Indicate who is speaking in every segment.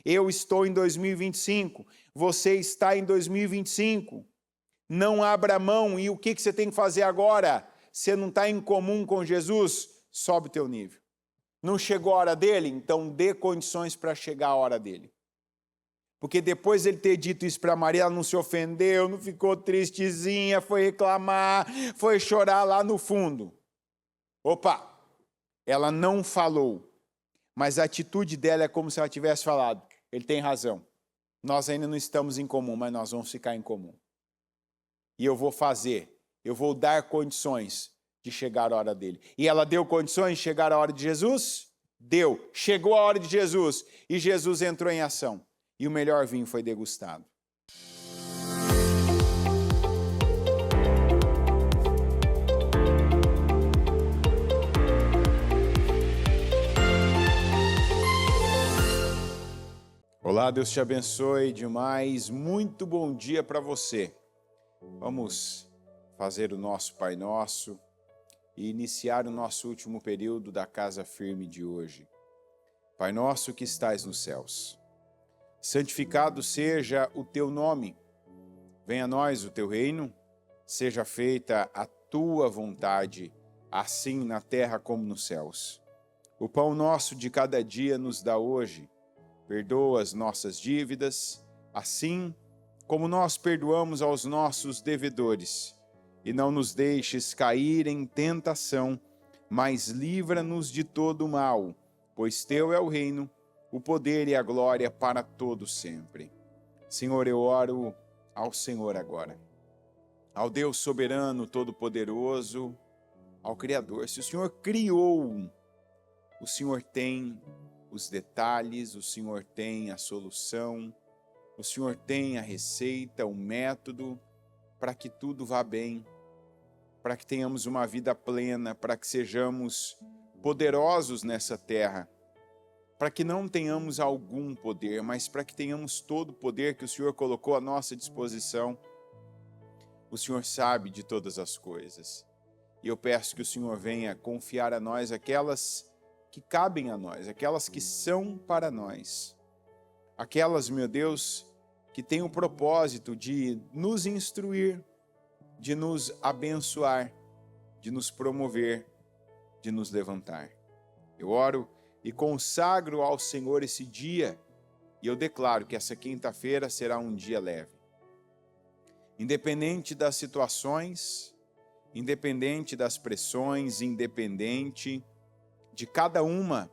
Speaker 1: Eu estou em 2025, você está em 2025. Não abra mão. E o que você tem que fazer agora? Você não está em comum com Jesus? Sobe o teu nível. Não chegou a hora dele? Então dê condições para chegar a hora dele. Porque depois de ele ter dito isso para Maria, ela não se ofendeu, não ficou tristezinha, foi reclamar, foi chorar lá no fundo. Opa, ela não falou, mas a atitude dela é como se ela tivesse falado. Ele tem razão, nós ainda não estamos em comum, mas nós vamos ficar em comum. E eu vou dar condições de chegar a hora dele. E ela deu condições de chegar a hora de Jesus? Deu, chegou a hora de Jesus, e Jesus entrou em ação. E o melhor vinho foi degustado. Olá, Deus te abençoe demais. Muito bom dia para você. Vamos fazer o nosso Pai Nosso e iniciar o nosso último período da Casa Firme de hoje. Pai nosso que estais nos céus, santificado seja o teu nome. Venha a nós o teu reino, seja feita a tua vontade, assim na terra como nos céus. O pão nosso de cada dia nos dá hoje. Perdoa as nossas dívidas, assim como nós perdoamos aos nossos devedores. E não nos deixes cair em tentação, mas livra-nos de todo o mal, pois teu é o reino, o poder e a glória para todo sempre. Senhor, eu oro ao Senhor agora, ao Deus soberano, todo-poderoso, ao Criador. Se o Senhor criou, o Senhor tem os detalhes, o Senhor tem a solução, o Senhor tem a receita, o método para que tudo vá bem, para que tenhamos uma vida plena, para que sejamos poderosos nessa terra, para que não tenhamos algum poder, mas para que tenhamos todo o poder que o Senhor colocou à nossa disposição. O Senhor sabe de todas as coisas. E eu peço que o Senhor venha confiar a nós aquelas que cabem a nós, aquelas que são para nós. Aquelas, meu Deus, que têm o propósito de nos instruir, de nos abençoar, de nos promover, de nos levantar. Eu oro e consagro ao Senhor esse dia, e eu declaro que essa quinta-feira será um dia leve. Independente das situações, independente das pressões, independente de cada uma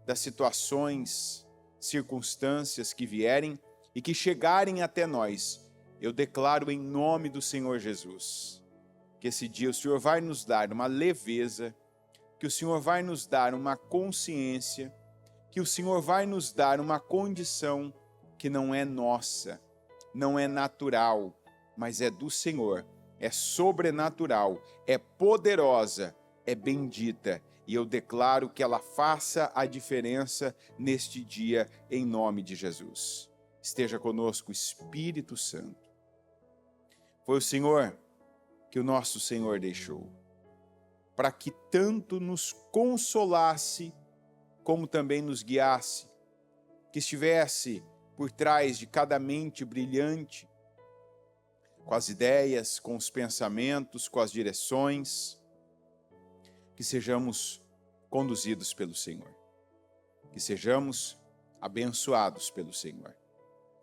Speaker 1: das situações, circunstâncias que vierem e que chegarem até nós, eu declaro em nome do Senhor Jesus, que esse dia o Senhor vai nos dar uma leveza, que o Senhor vai nos dar uma consciência, que o Senhor vai nos dar uma condição que não é nossa, não é natural, mas é do Senhor, é sobrenatural, é poderosa, é bendita, e eu declaro que ela faça a diferença neste dia, em nome de Jesus. Esteja conosco, Espírito Santo. Foi o Senhor que o nosso Senhor deixou, para que tanto nos consolasse, como também nos guiasse, que estivesse por trás de cada mente brilhante, com as ideias, com os pensamentos, com as direções, que sejamos conduzidos pelo Senhor, que sejamos abençoados pelo Senhor.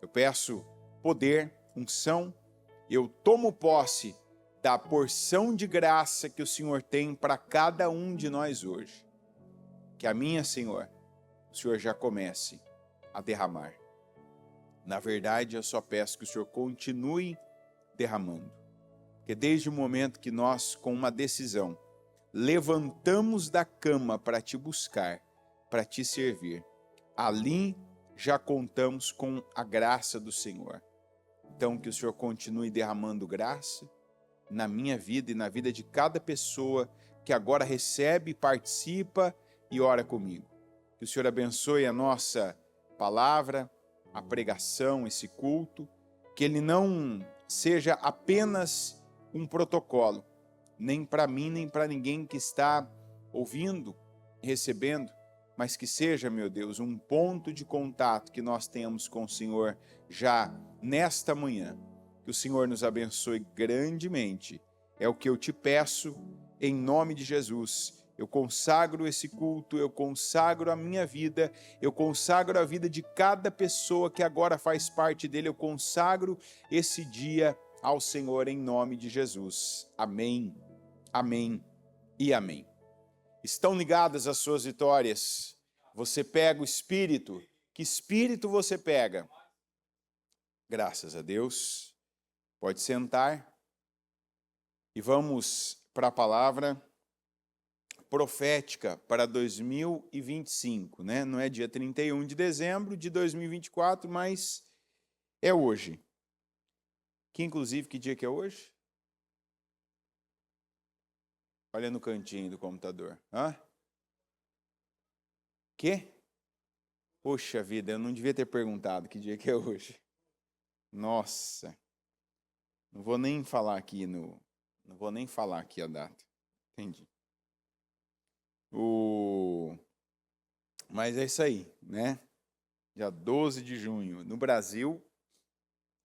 Speaker 1: Eu peço poder, unção, eu tomo posse da porção de graça que o Senhor tem para cada um de nós hoje. Que a minha, Senhor, o Senhor já comece a derramar. Na verdade, eu só peço que o Senhor continue derramando. Porque desde o momento que nós, com uma decisão, levantamos da cama para te buscar, para te servir, ali já contamos com a graça do Senhor. Então, que o Senhor continue derramando graça na minha vida e na vida de cada pessoa que agora recebe, participa e ora comigo. Que o Senhor abençoe a nossa palavra, a pregação, esse culto, que ele não seja apenas um protocolo, nem para mim, nem para ninguém que está ouvindo, recebendo, mas que seja, meu Deus, um ponto de contato que nós tenhamos com o Senhor já nesta manhã. Que o Senhor nos abençoe grandemente. É o que eu te peço em nome de Jesus. Eu consagro esse culto, eu consagro a minha vida, eu consagro a vida de cada pessoa que agora faz parte dele, eu consagro esse dia ao Senhor em nome de Jesus. Amém, amém e amém. Estão ligadas as suas vitórias? Você pega o Espírito? Que Espírito você pega? Graças a Deus. Pode sentar e vamos para a palavra profética para 2025, né? Não é dia 31 de dezembro de 2024, mas é hoje. Que dia que é hoje? Olha no cantinho do computador. Hã? Quê? Poxa vida, eu não devia ter perguntado que dia que é hoje. Nossa. Não vou nem falar aqui a data. Entendi. Mas é isso aí, né? Dia 12 de junho. No Brasil,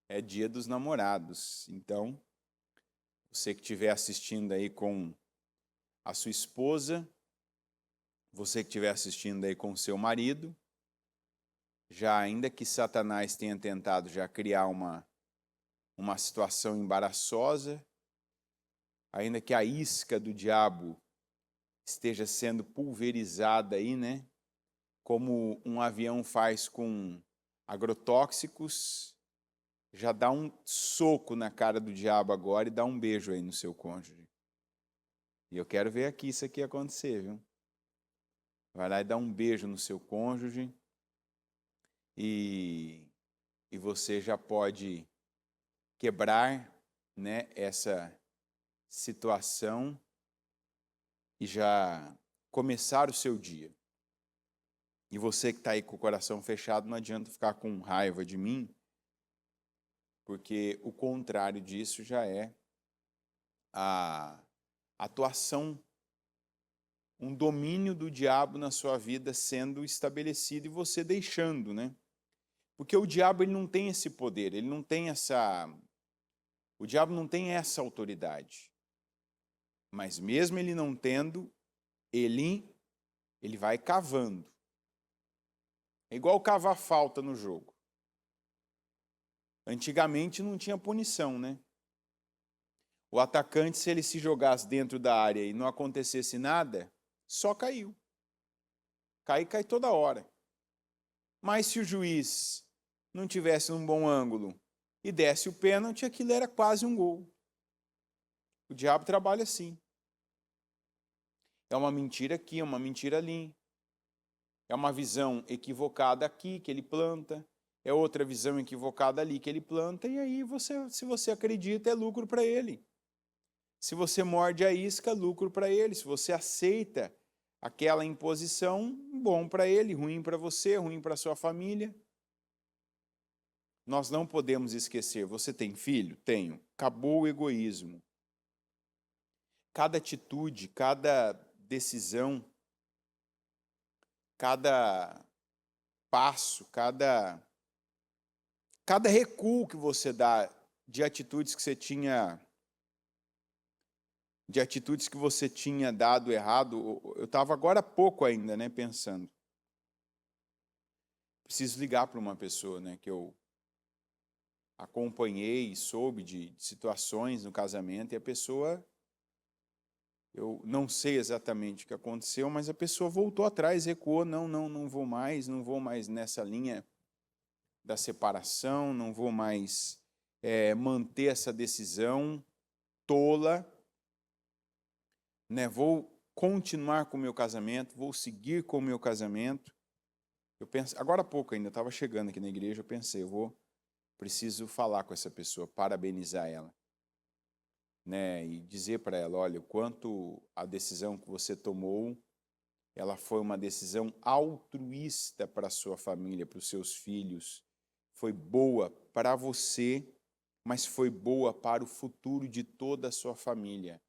Speaker 1: é dia dos namorados. Então, você que estiver assistindo aí com a sua esposa, você que estiver assistindo aí com o seu marido, já ainda que Satanás tenha tentado já criar uma situação embaraçosa, ainda que a isca do diabo esteja sendo pulverizada aí, né? Como um avião faz com agrotóxicos, já dá um soco na cara do diabo agora e dá um beijo aí no seu cônjuge. E eu quero ver aqui isso aqui acontecer, viu? Vai lá e dá um beijo no seu cônjuge e você já pode quebrar, né, essa situação e já começar o seu dia. E você que está aí com o coração fechado, não adianta ficar com raiva de mim, porque o contrário disso já é a atuação, um domínio do diabo na sua vida sendo estabelecido e você deixando, né? Porque o diabo ele não tem esse poder, ele não tem o diabo não tem essa autoridade. Mas mesmo ele não tendo, ele vai cavando. É igual cavar falta no jogo. Antigamente não tinha punição, né? O atacante, se ele se jogasse dentro da área e não acontecesse nada, só caiu. Cai toda hora. Mas se o juiz não tivesse um bom ângulo e desse o pênalti, aquilo era quase um gol. O diabo trabalha assim. É uma mentira aqui, é uma mentira ali. É uma visão equivocada aqui que ele planta, é outra visão equivocada ali que ele planta, e aí se você acredita, é lucro para ele. Se você morde a isca, lucro para ele. Se você aceita aquela imposição, bom para ele, ruim para você, ruim para sua família. Nós não podemos esquecer, você tem filho? Tenho. Acabou o egoísmo. Cada atitude, cada decisão, cada passo, cada recuo que você dá de atitudes que você tinha dado errado. Eu estava agora há pouco ainda, né, pensando. Preciso ligar para uma pessoa, né, que eu acompanhei, soube de situações no casamento, e a pessoa, eu não sei exatamente o que aconteceu, mas a pessoa voltou atrás, recuou, não vou mais nessa linha da separação, não vou mais manter essa decisão tola, né? Vou continuar com o meu casamento, vou seguir com o meu casamento. Eu penso, agora há pouco ainda, estava chegando aqui na igreja, eu pensei, preciso falar com essa pessoa, parabenizar ela, né? E dizer para ela, olha, o quanto a decisão que você tomou, ela foi uma decisão altruísta para a sua família, para os seus filhos, foi boa para você, mas foi boa para o futuro de toda a sua família.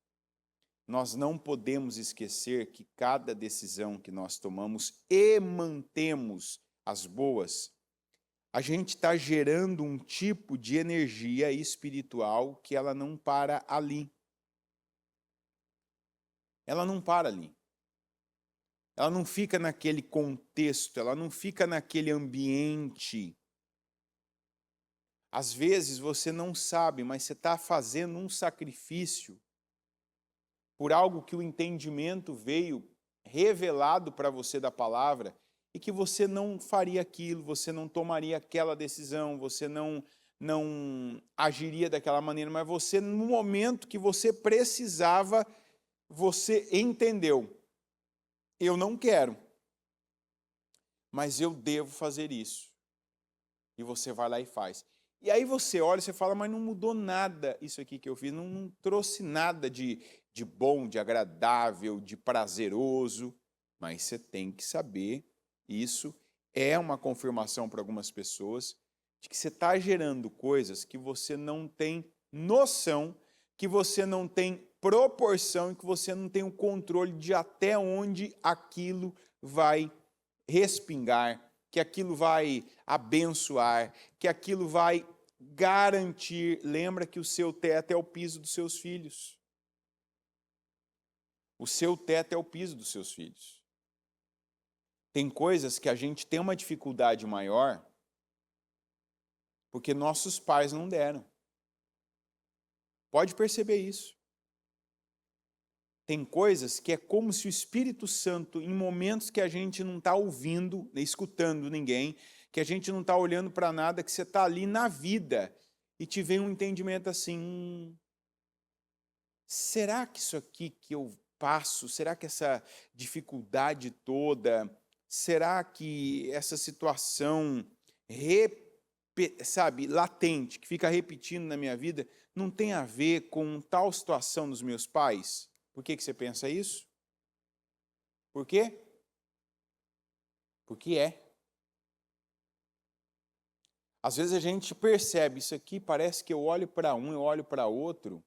Speaker 1: nós não podemos esquecer que cada decisão que nós tomamos e mantemos as boas, a gente está gerando um tipo de energia espiritual que ela não para ali. Ela não para ali. Ela não fica naquele contexto, ela não fica naquele ambiente. Às vezes você não sabe, mas você está fazendo um sacrifício por algo que o entendimento veio revelado para você da palavra e que você não faria aquilo, você não tomaria aquela decisão, você não agiria daquela maneira, mas você, no momento que você precisava, você entendeu. Eu não quero, mas eu devo fazer isso. E você vai lá e faz. E aí você olha e você fala, mas não mudou nada isso aqui que eu fiz, não trouxe nada de bom, de agradável, de prazeroso. Mas você tem que saber, isso é uma confirmação para algumas pessoas, de que você está gerando coisas que você não tem noção, que você não tem proporção e que você não tem o controle de até onde aquilo vai respingar, que aquilo vai abençoar, que aquilo vai garantir. Lembra que o seu teto é o piso dos seus filhos. O seu teto é o piso dos seus filhos. Tem coisas que a gente tem uma dificuldade maior porque nossos pais não deram. Pode perceber isso. Tem coisas que é como se o Espírito Santo, em momentos que a gente não está ouvindo, escutando ninguém, que a gente não está olhando para nada, que você está ali na vida e te vem um entendimento assim, será que isso aqui que eu passo, será que essa dificuldade toda, será que essa situação, latente, que fica repetindo na minha vida, não tem a ver com tal situação dos meus pais? Por que você pensa isso? Por quê? Porque é. Às vezes a gente percebe isso aqui, parece que eu olho para um, eu olho para outro,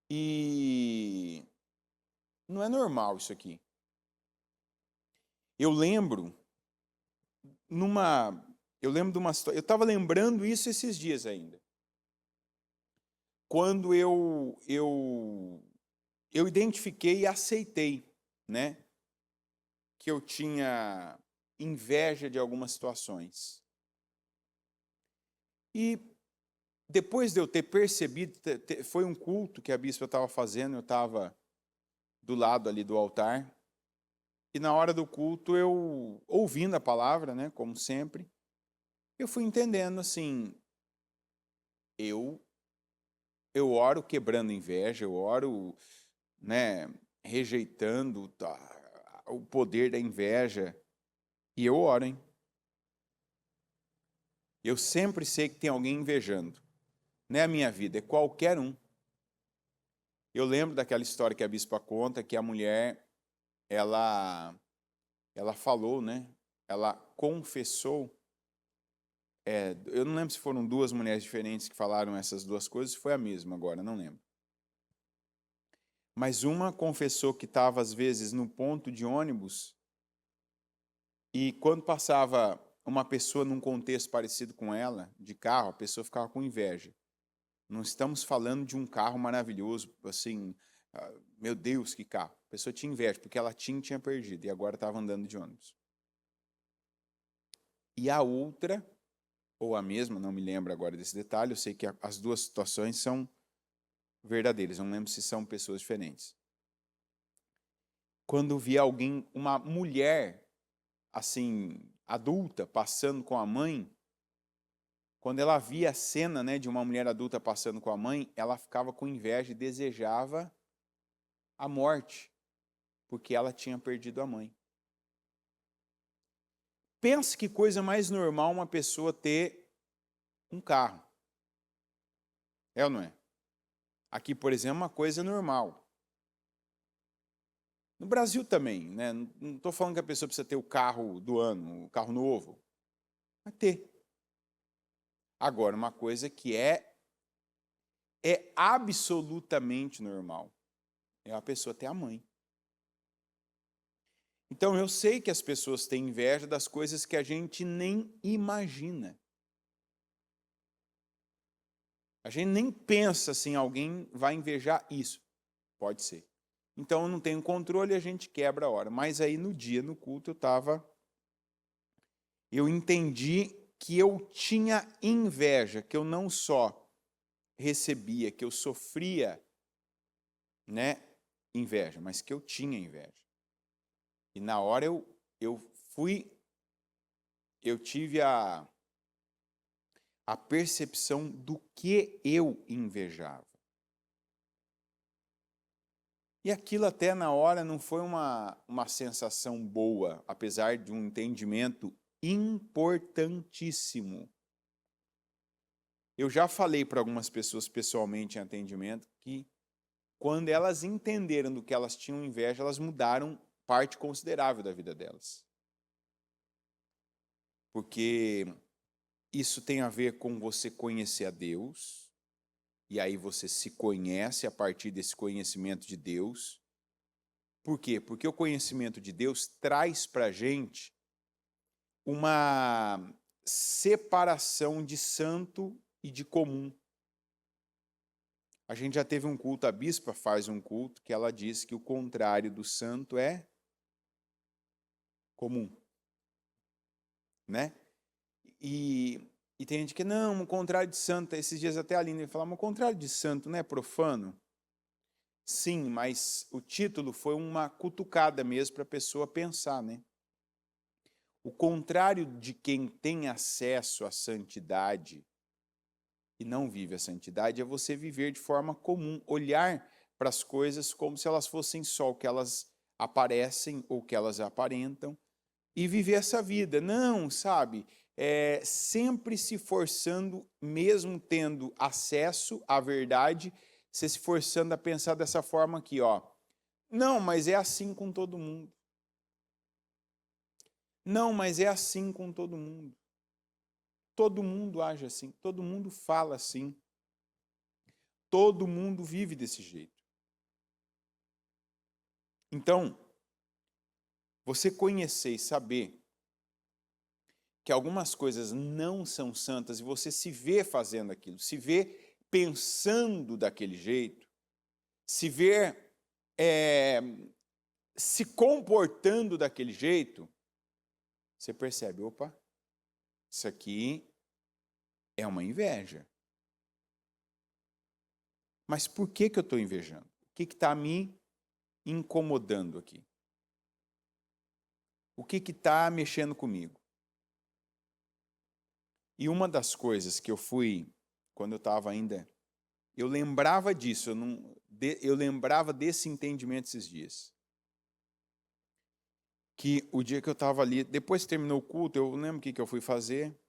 Speaker 1: e não é normal isso aqui. Eu lembro de uma história, eu estava lembrando isso esses dias ainda. Quando eu identifiquei e aceitei, né, que eu tinha inveja de algumas situações. E depois de eu ter percebido, foi um culto que a bispa estava fazendo, eu estava do lado ali do altar, e na hora do culto, eu, ouvindo a palavra, né, como sempre, eu fui entendendo assim, eu oro quebrando inveja, eu oro, né, rejeitando o poder da inveja, e eu oro, hein? Eu sempre sei que tem alguém invejando. Não é a minha vida, é qualquer um. Eu lembro daquela história que a bispa conta, que a mulher, ela falou, né? Ela confessou. Eu não lembro se foram duas mulheres diferentes que falaram essas duas coisas, se foi a mesma agora, não lembro. Mas uma confessou que estava, às vezes, no ponto de ônibus e quando passava uma pessoa num contexto parecido com ela, de carro, a pessoa ficava com inveja. Não estamos falando de um carro maravilhoso, assim, meu Deus, que carro. A pessoa tinha inveja, porque ela tinha perdido e agora estava andando de ônibus. E a outra, ou a mesma, não me lembro agora desse detalhe, eu sei que as duas situações são verdadeiras, não lembro se são pessoas diferentes. Quando via alguém, uma mulher, assim, adulta, passando com a mãe, quando ela via a cena, né, de uma mulher adulta passando com a mãe, ela ficava com inveja e desejava a morte, porque ela tinha perdido a mãe. Pensa que coisa mais normal uma pessoa ter um carro. É ou não é? Aqui, por exemplo, é uma coisa normal. No Brasil também, né? Não estou falando que a pessoa precisa ter o carro do ano, o carro novo. Vai ter. Agora, uma coisa que é é absolutamente normal. É a pessoa ter a mãe. Então eu sei que as pessoas têm inveja das coisas que a gente nem imagina. A gente nem pensa assim, alguém vai invejar isso. Pode ser. Então eu não tenho controle e a gente quebra a hora. Mas aí no dia, no culto, eu entendi que eu tinha inveja, que eu não só recebia, que eu sofria, né, inveja, mas que eu tinha inveja. E na hora eu tive a percepção do que eu invejava. E aquilo até na hora não foi uma sensação boa, apesar de um entendimento importantíssimo. Eu já falei para algumas pessoas pessoalmente em atendimento que quando elas entenderam do que elas tinham inveja, elas mudaram parte considerável da vida delas. Porque isso tem a ver com você conhecer a Deus, e aí você se conhece a partir desse conhecimento de Deus. Por quê? Porque o conhecimento de Deus traz para a gente uma separação de santo e de comum. A gente já teve um culto, a bispa faz um culto, que ela diz que o contrário do santo é comum. Né? E tem gente que, não, o contrário de santo, esses dias até a Aline falava, o contrário de santo não é profano? Sim, mas o título foi uma cutucada mesmo para a pessoa pensar, né? O contrário de quem tem acesso à santidade e não vive a santidade é você viver de forma comum, olhar para as coisas como se elas fossem só o que elas aparecem ou que elas aparentam e viver essa vida. Não, sabe? Sempre se forçando, mesmo tendo acesso à verdade, você se forçando a pensar dessa forma aqui, ó. Não, mas é assim com todo mundo. Não, mas é assim com todo mundo. Todo mundo age assim, todo mundo fala assim. Todo mundo vive desse jeito. Então, você conhecer e saber que algumas coisas não são santas e você se vê fazendo aquilo, se vê pensando daquele jeito, se vê se comportando daquele jeito, você percebe, opa, isso aqui é uma inveja. Mas por que eu estou invejando? O que está me incomodando aqui? O que está mexendo comigo? E uma das coisas que eu fui, quando eu estava ainda, eu lembrava disso, eu lembrava desse entendimento esses dias. Que o dia que eu estava ali, depois que terminou o culto, eu lembro o que eu fui fazer.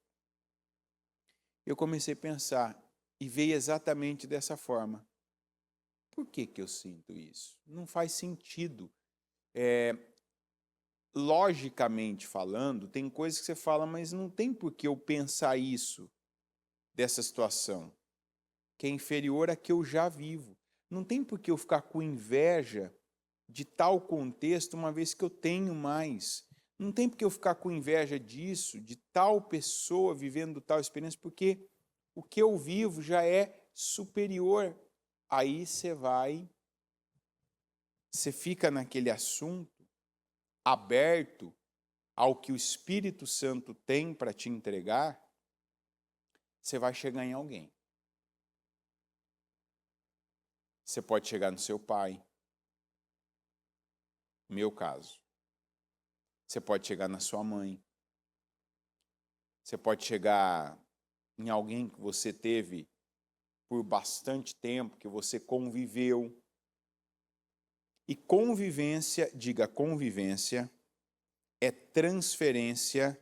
Speaker 1: Eu comecei a pensar, e veio exatamente dessa forma. Por que eu sinto isso? Não faz sentido. Logicamente falando, tem coisas que você fala, mas não tem por que eu pensar isso, dessa situação, que é inferior à que eu já vivo. Não tem por que eu ficar com inveja de tal contexto, uma vez que eu tenho mais. Não tem por que eu ficar com inveja disso, de tal pessoa vivendo tal experiência, porque o que eu vivo já é superior. Aí você fica naquele assunto aberto ao que o Espírito Santo tem para te entregar, você vai chegar em alguém. Você pode chegar no seu pai, meu caso. Você pode chegar na sua mãe. Você pode chegar em alguém que você teve por bastante tempo, que você conviveu. E convivência, diga convivência, é transferência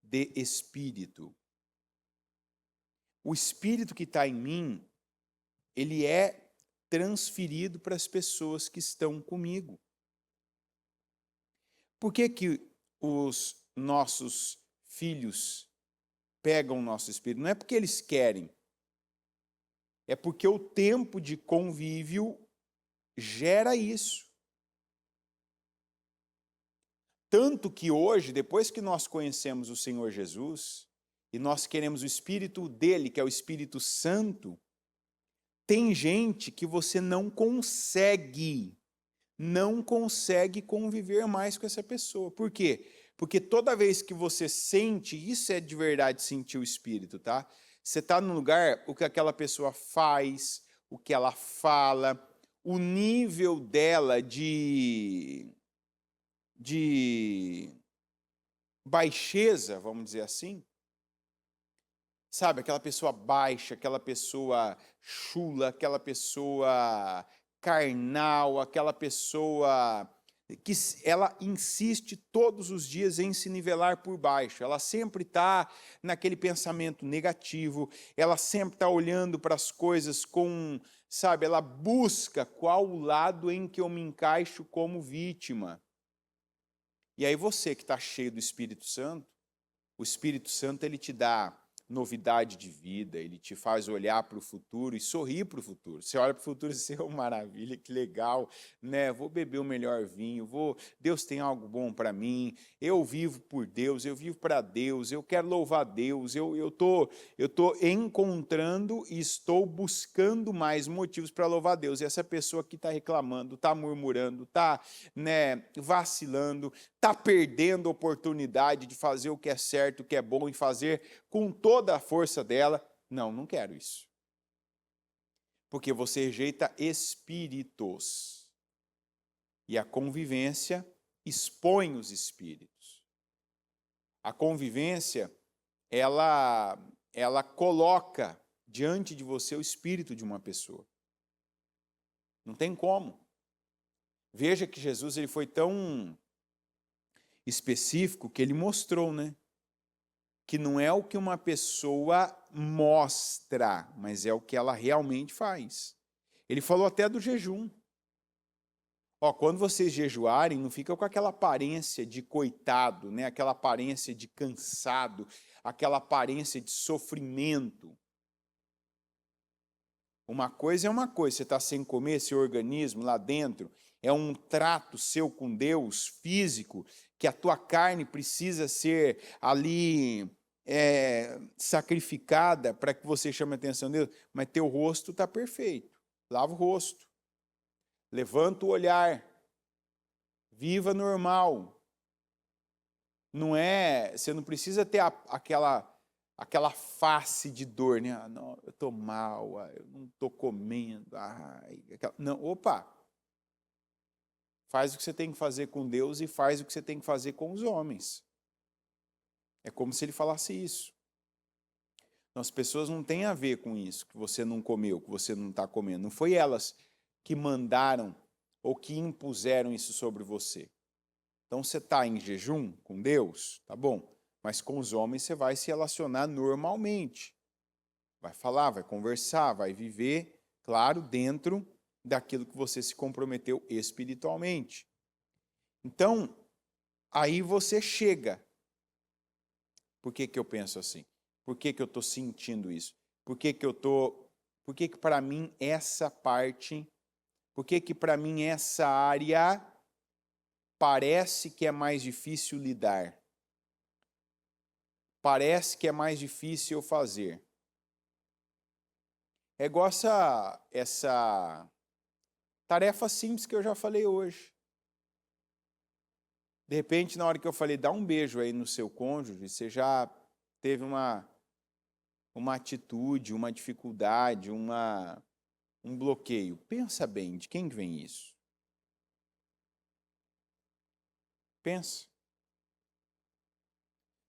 Speaker 1: de espírito. O espírito que está em mim, ele é transferido para as pessoas que estão comigo. Por que os nossos filhos pegam o nosso espírito? Não é porque eles querem. é porque o tempo de convívio gera isso. Tanto que hoje, depois que nós conhecemos o Senhor Jesus, e nós queremos o Espírito dele, que é o Espírito Santo, tem gente que você não consegue conviver mais com essa pessoa. Por quê? Porque toda vez que você sente, isso é de verdade sentir o Espírito, tá? Você está num lugar, o que aquela pessoa faz, o que ela fala, o nível dela de baixeza, vamos dizer assim, sabe, aquela pessoa baixa, aquela pessoa chula, aquela pessoa carnal, aquela pessoa que ela insiste todos os dias em se nivelar por baixo, ela sempre está naquele pensamento negativo, ela sempre está olhando para as coisas com, sabe, ela busca qual o lado em que eu me encaixo como vítima. E aí você que está cheio do Espírito Santo, o Espírito Santo ele te dá novidade de vida, ele te faz olhar para o futuro e sorrir para o futuro. Você olha para o futuro e diz, oh, maravilha, que legal, né? Vou beber o melhor vinho, Deus tem algo bom para mim, eu vivo por Deus, eu vivo para Deus, eu quero louvar Deus, eu tô encontrando e estou buscando mais motivos para louvar Deus. E essa pessoa que está reclamando, está murmurando, está, né, vacilando, está perdendo a oportunidade de fazer o que é certo, o que é bom e fazer com toda a força dela. Não quero isso. Porque você rejeita espíritos. E a convivência expõe os espíritos. A convivência, ela coloca diante de você o espírito de uma pessoa. Não tem como. Veja que Jesus ele foi tão específico que ele mostrou, né? Que não é o que uma pessoa mostra, mas é o que ela realmente faz. Ele falou até do jejum. Ó, quando vocês jejuarem, não fica com aquela aparência de coitado, né? Aquela aparência de cansado, aquela aparência de sofrimento. Uma coisa é uma coisa, você está sem comer, seu organismo lá dentro, é um trato seu com Deus, físico, que a tua carne precisa ser ali sacrificada para que você chame a atenção de Deus, mas teu rosto está perfeito. Lava o rosto, levanta o olhar, viva normal. Você não precisa ter aquela face de dor, né? Ah, não, eu estou mal, eu não estou comendo. Não, opa! Faz o que você tem que fazer com Deus e faz o que você tem que fazer com os homens. É como se ele falasse isso. Então, as pessoas não têm a ver com isso, que você não comeu, que você não está comendo. Não foi elas que mandaram ou que impuseram isso sobre você. Então, você está em jejum com Deus, tá bom. Mas com os homens você vai se relacionar normalmente. Vai falar, vai conversar, vai viver, claro, dentro daquilo que você se comprometeu espiritualmente. Então, aí você chega. Por que eu penso assim? Por que eu estou sentindo isso? Por que para mim essa parte, por que para mim essa área parece que é mais difícil lidar? Parece que é mais difícil eu fazer. É igual essa tarefa simples que eu já falei hoje. De repente, na hora que eu falei, dá um beijo aí no seu cônjuge, você já teve uma atitude, uma dificuldade, um bloqueio. Pensa bem, de quem vem isso? Pensa.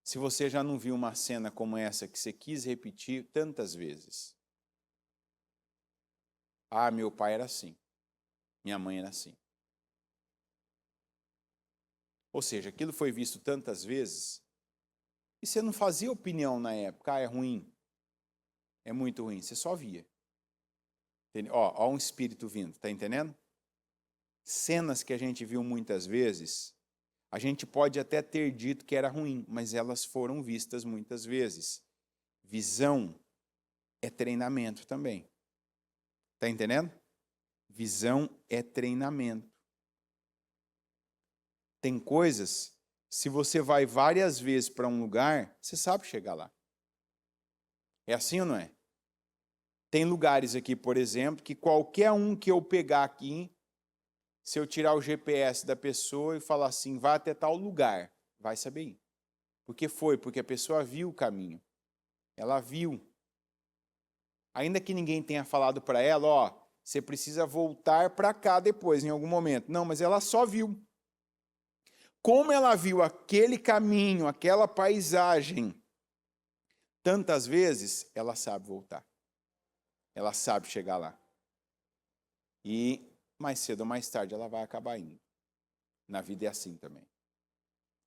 Speaker 1: Se você já não viu uma cena como essa que você quis repetir tantas vezes. Ah, meu pai era assim. Minha mãe era assim. Ou seja, aquilo foi visto tantas vezes e você não fazia opinião na época. Ah, é ruim. É muito ruim. Você só via. Ó, um espírito vindo, tá entendendo? Cenas que a gente viu muitas vezes, a gente pode até ter dito que era ruim, mas elas foram vistas muitas vezes. Visão é treinamento também. Está entendendo? Visão é treinamento. Tem coisas, se você vai várias vezes para um lugar, você sabe chegar lá. É assim ou não é? Tem lugares aqui, por exemplo, que qualquer um que eu pegar aqui, se eu tirar o GPS da pessoa e falar assim, vai até tal lugar, vai saber ir. Porque a pessoa viu o caminho. Ela viu. Ainda que ninguém tenha falado para ela, ó, você precisa voltar para cá depois, em algum momento. Não, mas ela só viu. Como ela viu aquele caminho, aquela paisagem, tantas vezes, ela sabe voltar. Ela sabe chegar lá. E mais cedo ou mais tarde ela vai acabar indo. Na vida é assim também.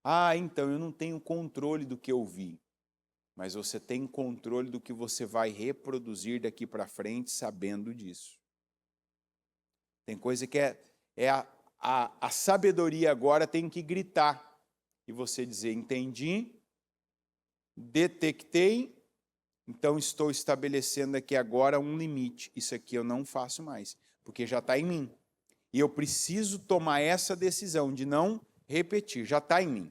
Speaker 1: Ah, então eu não tenho controle do que eu vi. Mas você tem controle do que você vai reproduzir daqui para frente sabendo disso. Tem coisa que a sabedoria agora tem que gritar. E você dizer, entendi, detectei, então estou estabelecendo aqui agora um limite. Isso aqui eu não faço mais, porque já está em mim. E eu preciso tomar essa decisão de não repetir, já está em mim.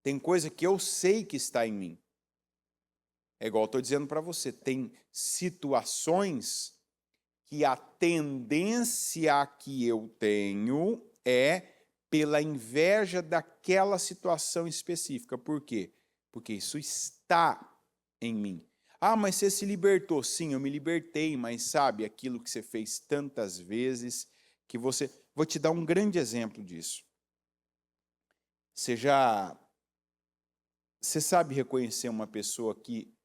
Speaker 1: Tem coisa que eu sei que está em mim. É igual eu estou dizendo para você, tem situações que a tendência que eu tenho é pela inveja daquela situação específica. Por quê? Porque isso está em mim. Ah, mas você se libertou. Sim, eu me libertei, mas sabe aquilo que você fez tantas vezes que você... Vou te dar um grande exemplo disso. Você sabe reconhecer uma pessoa que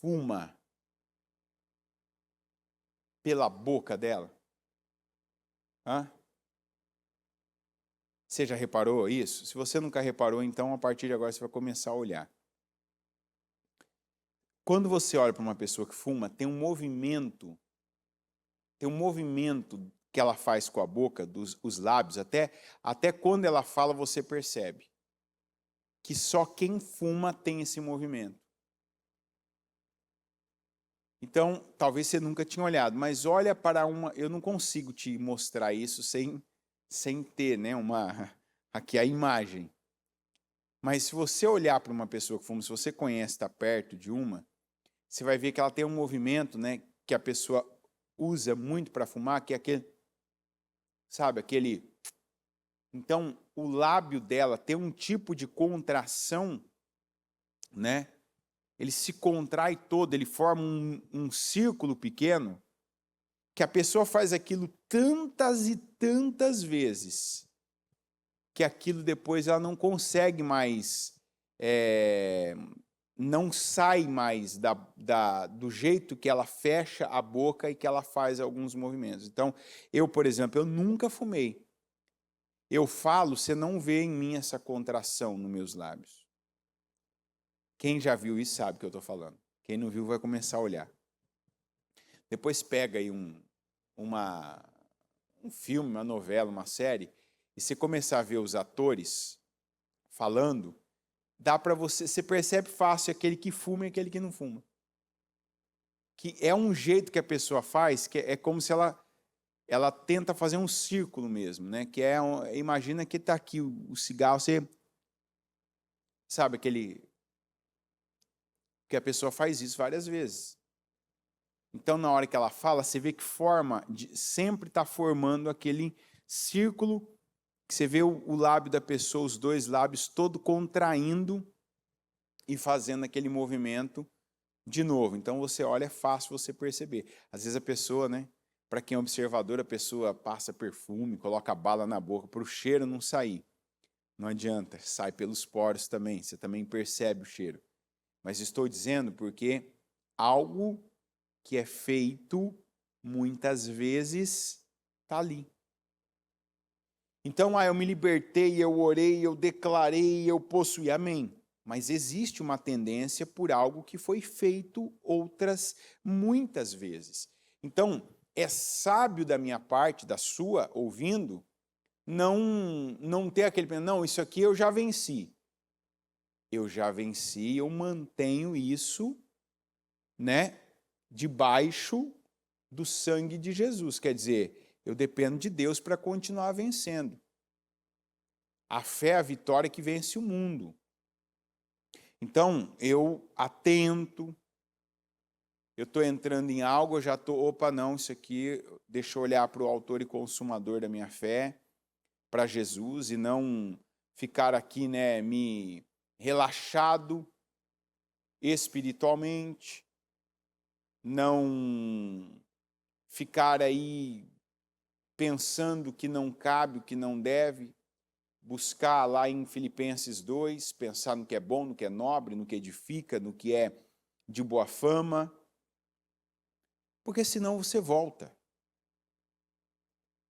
Speaker 1: fuma pela boca dela? Hã? Você já reparou isso? Se você nunca reparou, então a partir de agora você vai começar a olhar. Quando você olha para uma pessoa que fuma, tem um movimento que ela faz com a boca, os lábios, até quando ela fala você percebe que só quem fuma tem esse movimento. Então, talvez você nunca tinha olhado, mas olha para uma... Eu não consigo te mostrar isso sem ter, né, aqui a imagem. Mas se você olhar para uma pessoa que fuma, se você conhece, está perto de uma, você vai ver que ela tem um movimento, né, que a pessoa usa muito para fumar, que é aquele, sabe, aquele... Então, o lábio dela tem um tipo de contração, né? Ele se contrai todo, ele forma um círculo pequeno, que a pessoa faz aquilo tantas e tantas vezes, que aquilo depois ela não consegue mais, não sai mais do jeito que ela fecha a boca e que ela faz alguns movimentos. Então, eu, por exemplo, eu nunca fumei. Eu falo, você não vê em mim essa contração nos meus lábios. Quem já viu isso sabe o que eu estou falando. Quem não viu vai começar a olhar. Depois pega aí um filme, uma novela, uma série, e você começar a ver os atores falando, dá para você percebe fácil aquele que fuma e aquele que não fuma. Que é um jeito que a pessoa faz, que é como se ela tenta fazer um círculo mesmo, né? Que imagina que está aqui o cigarro, você sabe aquele que a pessoa faz isso várias vezes. Então, na hora que ela fala, você vê que sempre está formando aquele círculo, que você vê o lábio da pessoa, os dois lábios todo contraindo e fazendo aquele movimento de novo. Então, você olha, é fácil você perceber. Às vezes a pessoa, né? Para quem é observador, a pessoa passa perfume, coloca bala na boca, para o cheiro não sair. Não adianta, sai pelos poros também, você também percebe o cheiro. Mas estou dizendo porque algo que é feito muitas vezes está ali. Então, eu me libertei, eu orei, eu declarei, eu possuí, amém. Mas existe uma tendência por algo que foi feito outras muitas vezes. Então, é sábio da minha parte, da sua, ouvindo, não ter aquele pensamento, não, isso aqui eu já venci. Eu já venci, eu mantenho isso, né, debaixo do sangue de Jesus. Quer dizer, eu dependo de Deus para continuar vencendo. A fé é a vitória que vence o mundo. Então, eu atento, eu estou entrando em algo, eu já estou, opa, não, isso aqui, deixa eu olhar para o autor e consumador da minha fé, para Jesus, e não ficar aqui, né, me relaxado espiritualmente, não ficar aí pensando que não cabe, o que não deve, buscar lá em Filipenses 2, pensar no que é bom, no que é nobre, no que edifica, no que é de boa fama, porque senão você volta.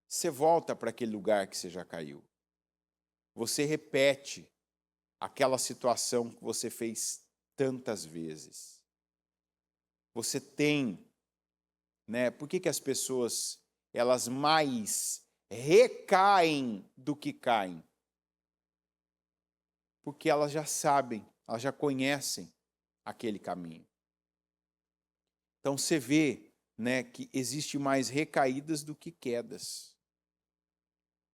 Speaker 1: Você volta para aquele lugar que você já caiu. Você repete aquela situação que você fez tantas vezes. Você tem, né? Por que as pessoas elas mais recaem do que caem? Porque elas já sabem, elas já conhecem aquele caminho. Então você vê, né, que existe mais recaídas do que quedas.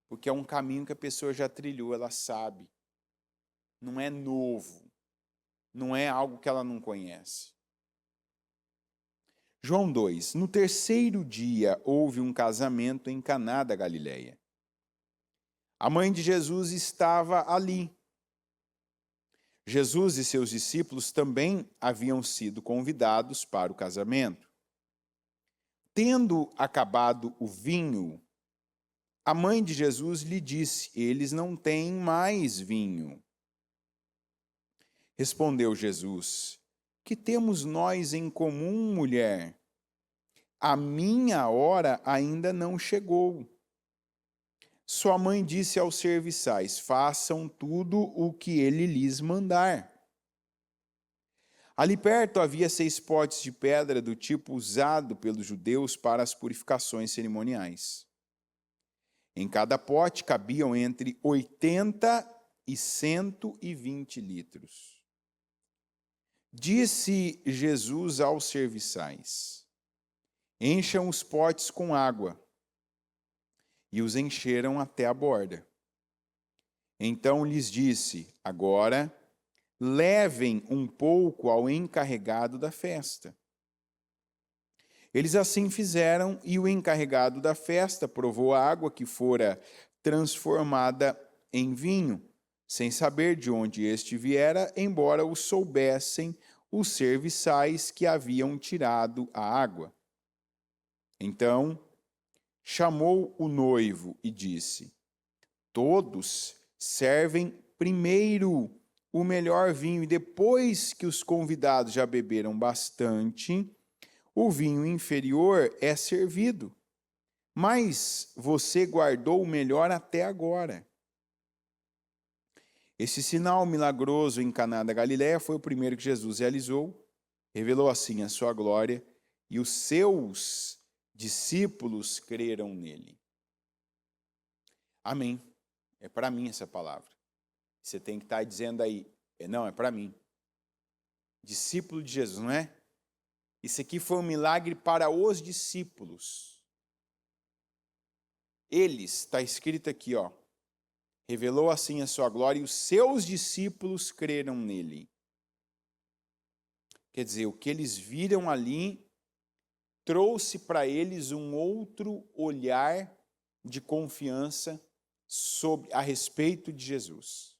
Speaker 1: Porque é um caminho que a pessoa já trilhou, ela sabe. Não é novo. Não é algo que ela não conhece. João 2. No terceiro dia houve um casamento em Caná da Galileia. A mãe de Jesus estava ali. Jesus e seus discípulos também haviam sido convidados para o casamento. Tendo acabado o vinho, a mãe de Jesus lhe disse: eles não têm mais vinho. Respondeu Jesus: que temos nós em comum, mulher? A minha hora ainda não chegou. Sua mãe disse aos serviçais: façam tudo o que ele lhes mandar. Ali perto havia 6 potes de pedra do tipo usado pelos judeus para as purificações cerimoniais. Em cada pote cabiam entre 80 e 120 litros. Disse Jesus aos serviçais: encham os potes com água. E os encheram até a borda. Então lhes disse: agora levem um pouco ao encarregado da festa. Eles assim fizeram, e o encarregado da festa provou a água que fora transformada em vinho, sem saber de onde este viera, embora o soubessem os serviçais que haviam tirado a água. Então chamou o noivo e disse: todos servem primeiro o melhor vinho, e depois que os convidados já beberam bastante, o vinho inferior é servido. Mas você guardou o melhor até agora. Esse sinal milagroso em Caná da Galileia foi o primeiro que Jesus realizou, revelou assim a sua glória, e os seus discípulos creram nele. Amém. É para mim essa palavra. Você tem que estar dizendo aí, não, é para mim. Discípulo de Jesus, não é? Isso aqui foi um milagre para os discípulos. Eles, está escrito aqui, ó, revelou assim a sua glória e os seus discípulos creram nele. Quer dizer, o que eles viram ali trouxe para eles um outro olhar de confiança a respeito de Jesus.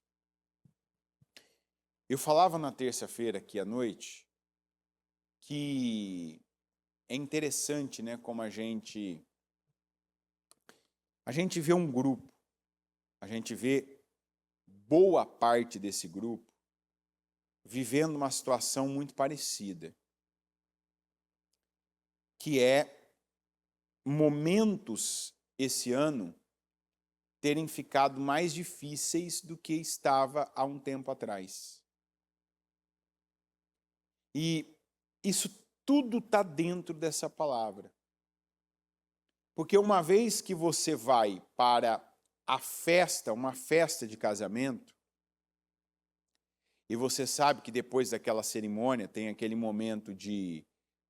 Speaker 1: Eu falava na terça-feira aqui à noite que é interessante, né, como a gente vê um grupo, a gente vê boa parte desse grupo vivendo uma situação muito parecida, que é momentos esse ano terem ficado mais difíceis do que estava há um tempo atrás. E isso tudo está dentro dessa palavra. Porque uma vez que você vai para a festa, uma festa de casamento, e você sabe que depois daquela cerimônia tem aquele momento de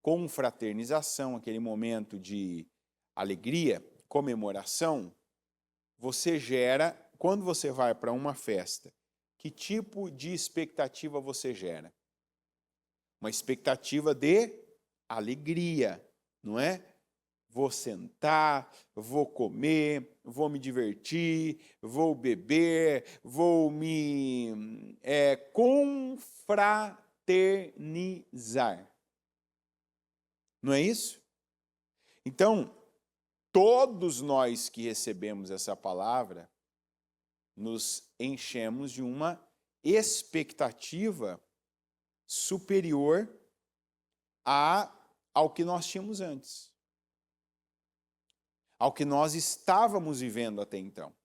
Speaker 1: confraternização, aquele momento de alegria, comemoração, você gera, quando você vai para uma festa, que tipo de expectativa você gera? Uma expectativa de alegria, não é? Vou sentar, vou comer, vou me divertir, vou beber, vou me confraternizar. Não é isso? Então, todos nós que recebemos essa palavra, nos enchemos de uma expectativa superior ao que nós tínhamos antes, ao que nós estávamos vivendo até então.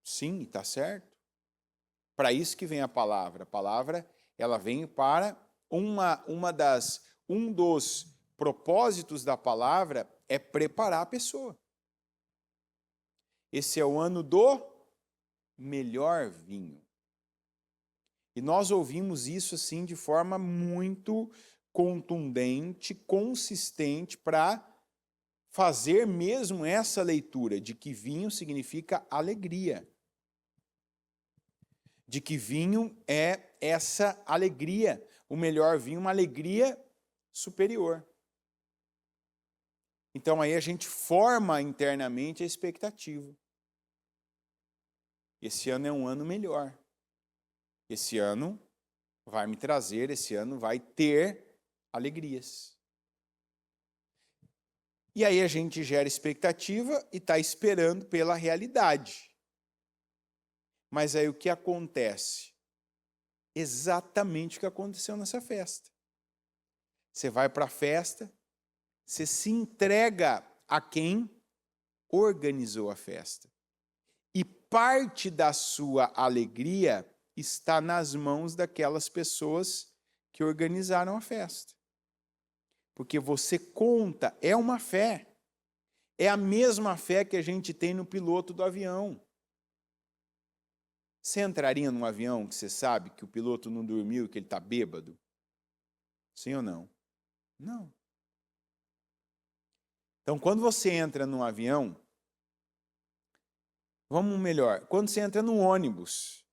Speaker 1: Sim, está certo. Para isso que vem a palavra. A palavra, ela vem para um dos propósitos da palavra é preparar a pessoa. Esse é o ano do melhor vinho. E nós ouvimos isso assim de forma muito contundente, consistente, para fazer mesmo essa leitura de que vinho significa alegria. De que vinho é essa alegria, o melhor vinho, uma alegria superior. Então aí a gente forma internamente a expectativa. Esse ano é um ano melhor. Esse ano vai me trazer, esse ano vai ter alegrias. E aí a gente gera expectativa e está esperando pela realidade. Mas aí o que acontece? Exatamente o que aconteceu nessa festa. Você vai para a festa, você se entrega a quem organizou a festa. E parte da sua alegria está nas mãos daquelas pessoas que organizaram a festa. Porque você conta, é uma fé. É a mesma fé que a gente tem no piloto do avião. Você entraria num avião que você sabe que o piloto não dormiu, que ele está bêbado? Sim ou não? Não. Então, quando você entra num avião, vamos melhor, quando você entra num ônibus,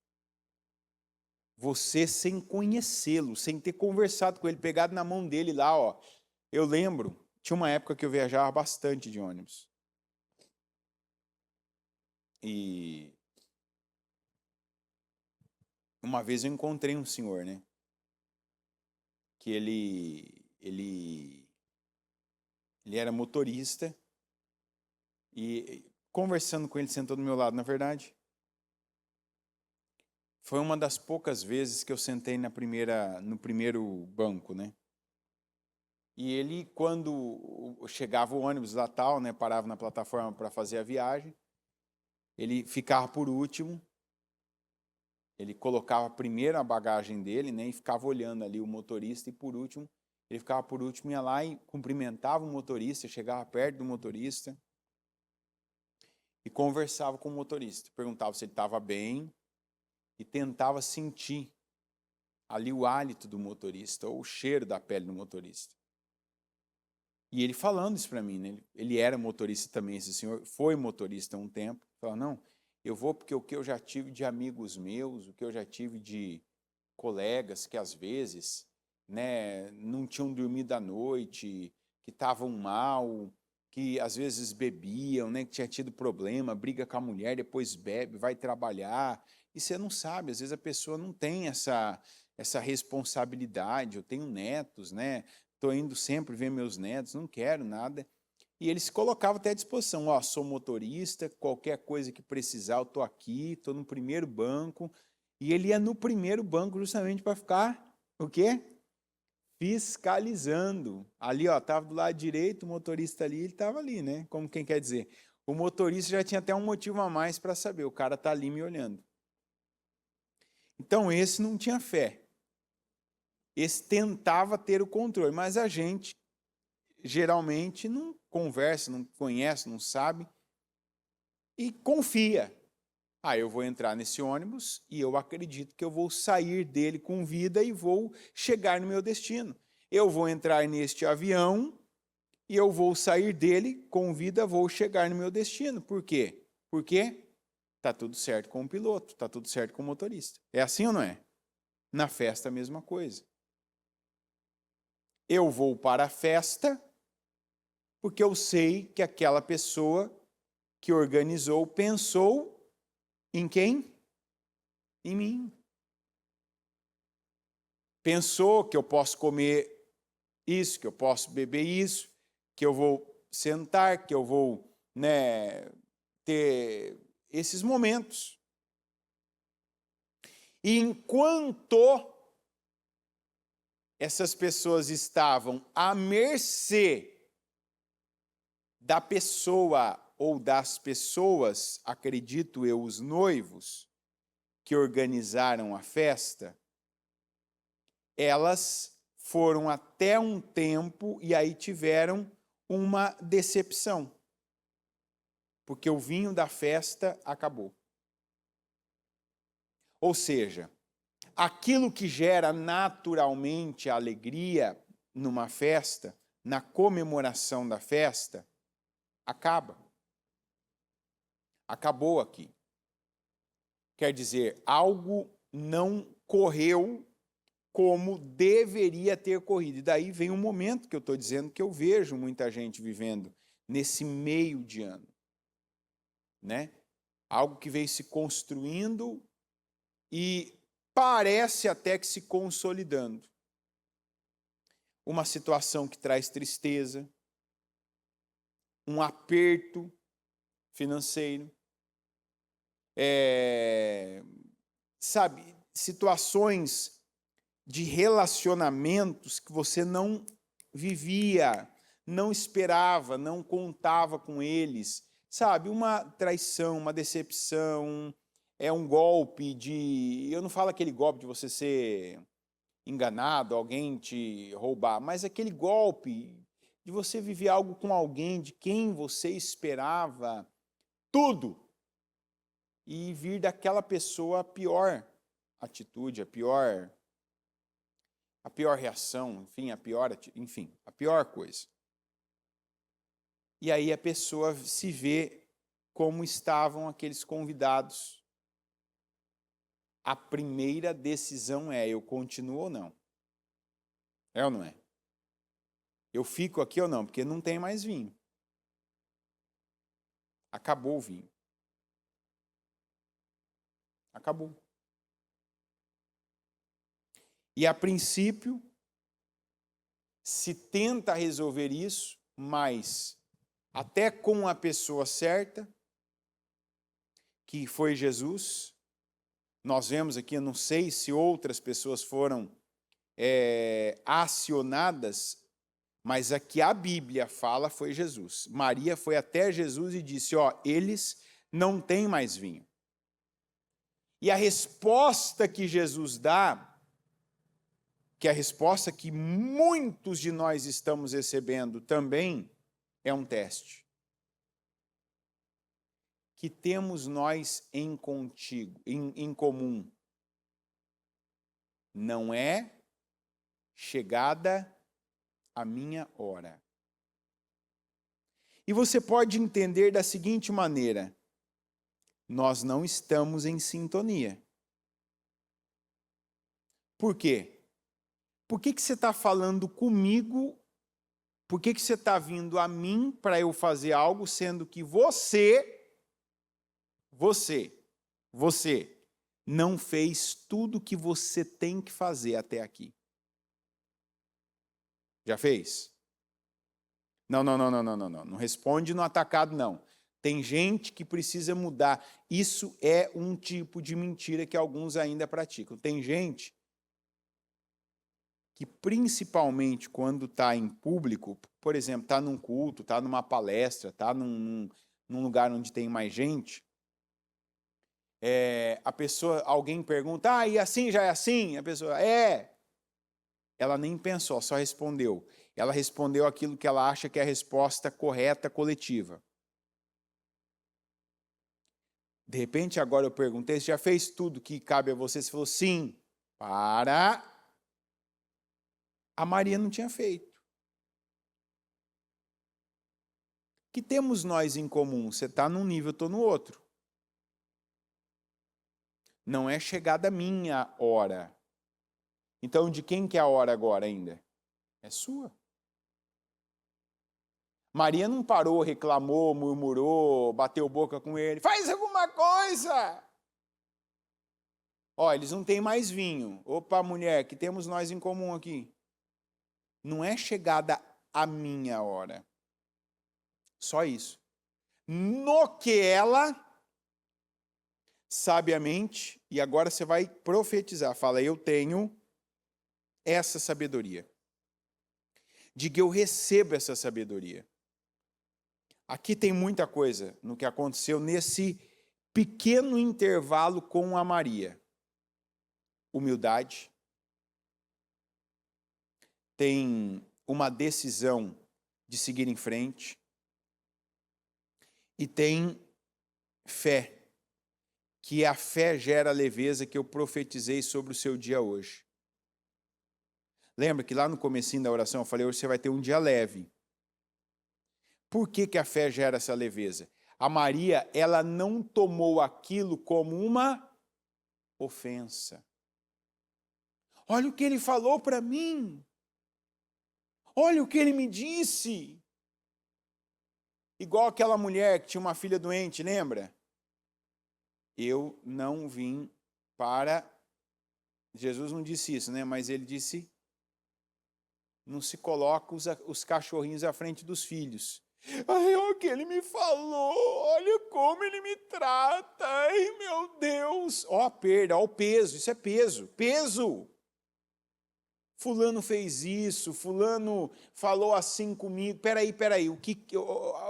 Speaker 1: você sem conhecê-lo, sem ter conversado com ele, pegado na mão dele lá, ó. Eu lembro, tinha uma época que eu viajava bastante de ônibus. E uma vez eu encontrei um senhor, né? Que ele era motorista e conversando com ele, sentou do meu lado, na verdade, foi uma das poucas vezes que eu sentei no primeiro banco, né? E ele, quando chegava o ônibus lá tal, né, parava na plataforma para fazer a viagem, ele ficava por último, ele colocava primeiro a bagagem dele, né, e ficava olhando ali o motorista, e por último, ele ficava por último, ia lá e cumprimentava o motorista, chegava perto do motorista e conversava com o motorista, perguntava se ele estava bem e tentava sentir ali o hálito do motorista, ou o cheiro da pele do motorista. E ele falando isso para mim, né? Ele era motorista também, esse senhor foi motorista há um tempo. Falou, não, eu vou porque o que eu já tive de amigos meus, o que eu já tive de colegas que às vezes, né, não tinham dormido à noite, que estavam mal, que às vezes bebiam, né, que tinha tido problema, briga com a mulher, depois bebe, vai trabalhar. E você não sabe, às vezes a pessoa não tem essa responsabilidade. Eu tenho netos, né? Estou indo sempre ver meus netos, não quero nada. E ele se colocava até à disposição. Ó, sou motorista, qualquer coisa que precisar, eu estou aqui, estou no primeiro banco. E ele ia no primeiro banco justamente para ficar, o quê? Fiscalizando. Ali, ó, estava do lado direito, o motorista ali, ele estava ali, né? Como quem quer dizer. O motorista já tinha até um motivo a mais para saber, o cara está ali me olhando. Então, esse não tinha fé. Esse tentava ter o controle, mas a gente geralmente não conversa, não conhece, não sabe e confia. Ah, eu vou entrar nesse ônibus e eu acredito que eu vou sair dele com vida e vou chegar no meu destino. eu vou entrar neste avião e eu vou sair dele com vida, vou chegar no meu destino. Por quê? Porque está tudo certo com o piloto, está tudo certo com o motorista. É assim ou não é? Na festa a mesma coisa. Eu vou para a festa porque eu sei que aquela pessoa que organizou pensou em quem? Em mim. Pensou que eu posso comer isso, que eu posso beber isso, que eu vou sentar, que eu vou, ter esses momentos. E enquanto essas pessoas estavam à mercê da pessoa ou das pessoas, acredito eu, os noivos, que organizaram a festa, elas foram até um tempo e aí tiveram uma decepção, porque o vinho da festa acabou. Ou seja, aquilo que gera naturalmente a alegria numa festa, na comemoração da festa, acaba. Acabou aqui. Quer dizer, algo não correu como deveria ter corrido. E daí vem um momento que eu estou dizendo que eu vejo muita gente vivendo nesse meio de ano. Algo que veio se construindo e parece até que se consolidando. Uma situação que traz tristeza, um aperto financeiro, situações de relacionamentos que você não vivia, não esperava, não contava com eles, uma traição, uma decepção, um golpe eu não falo aquele golpe de você ser enganado, alguém te roubar, mas aquele golpe de você viver algo com alguém de quem você esperava tudo e vir daquela pessoa a pior atitude, a pior reação, a pior coisa. E aí a pessoa se vê como estavam aqueles convidados. A primeira decisão é: eu continuo ou não? É ou não é? Eu fico aqui ou não? Porque não tem mais vinho. Acabou o vinho. Acabou. E a princípio, se tenta resolver isso, mas até com a pessoa certa, que foi Jesus. Nós vemos aqui, eu não sei se outras pessoas foram acionadas, mas aqui a Bíblia fala foi Jesus. Maria foi até Jesus e disse: eles não têm mais vinho. E a resposta que Jesus dá, que é a resposta que muitos de nós estamos recebendo também, é um teste. Que temos nós em comum? Não é chegada a minha hora. E você pode entender da seguinte maneira: nós não estamos em sintonia. Por quê? Por que você está falando comigo? Por que você está vindo a mim para eu fazer algo, sendo que você não fez tudo que você tem que fazer até aqui? Já fez? Não. Não responde no atacado, não. Tem gente que precisa mudar. Isso é um tipo de mentira que alguns ainda praticam. Tem gente que, principalmente quando está em público, por exemplo, está num culto, está numa palestra, está num lugar onde tem mais gente, alguém pergunta: e assim já é assim? A pessoa, ela nem pensou, só respondeu. Ela respondeu aquilo que ela acha que é a resposta correta, coletiva. De repente, agora eu perguntei: você já fez tudo que cabe a você? Você falou: sim. Para. A Maria não tinha feito. O que temos nós em comum? Você está num nível, eu estou no outro. Não é chegada a minha hora. Então, de quem que é a hora agora ainda? É sua. Maria não parou, reclamou, murmurou, bateu boca com ele. Faz alguma coisa! Ó, eles não têm mais vinho. Opa, mulher, que temos nós em comum aqui? Não é chegada a minha hora. Só isso. No que ela, sabiamente, e agora você vai profetizar, fala, eu tenho essa sabedoria. Diga, eu recebo essa sabedoria. Aqui tem muita coisa no que aconteceu nesse pequeno intervalo com a Maria. Humildade. Tem uma decisão de seguir em frente. E tem fé, que a fé gera a leveza que eu profetizei sobre o seu dia hoje. Lembra que lá no comecinho da oração eu falei, hoje você vai ter um dia leve. Por que a fé gera essa leveza? A Maria, ela não tomou aquilo como uma ofensa. Olha o que ele falou para mim. Olha o que ele me disse. Igual aquela mulher que tinha uma filha doente, lembra? Eu não vim para... Jesus não disse isso, né? Mas ele disse, não se coloca os cachorrinhos à frente dos filhos. Ai, olha o que ele me falou, olha como ele me trata, ai meu Deus. Ó a perda, ó o peso, isso é peso, peso. Fulano fez isso, fulano falou assim comigo. Peraí,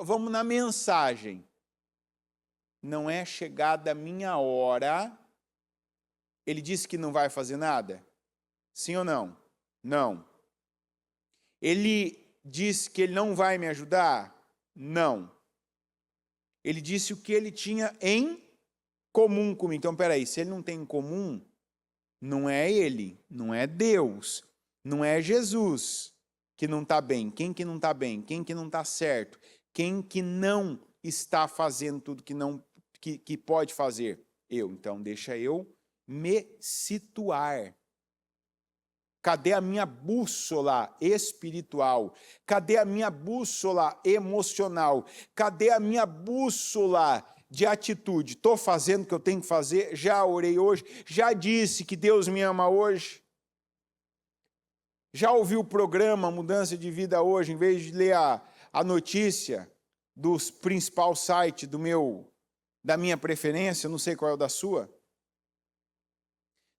Speaker 1: vamos na mensagem. Não é chegada a minha hora. Ele disse que não vai fazer nada? Sim ou não? Não. Ele disse que ele não vai me ajudar? Não. Ele disse o que ele tinha em comum comigo. Então, peraí, se ele não tem em comum, não é ele, não é Deus, não é Jesus que não está bem. Quem que não está bem? Quem que não está certo? Quem que não está fazendo tudo que pode fazer? Eu. Então, deixa eu me situar. Cadê a minha bússola espiritual? Cadê a minha bússola emocional? Cadê a minha bússola de atitude? Estou fazendo o que eu tenho que fazer? Já orei hoje? Já disse que Deus me ama hoje? Já ouviu o programa Mudança de Vida hoje, em vez de ler a notícia do principal site da minha preferência, não sei qual é o da sua?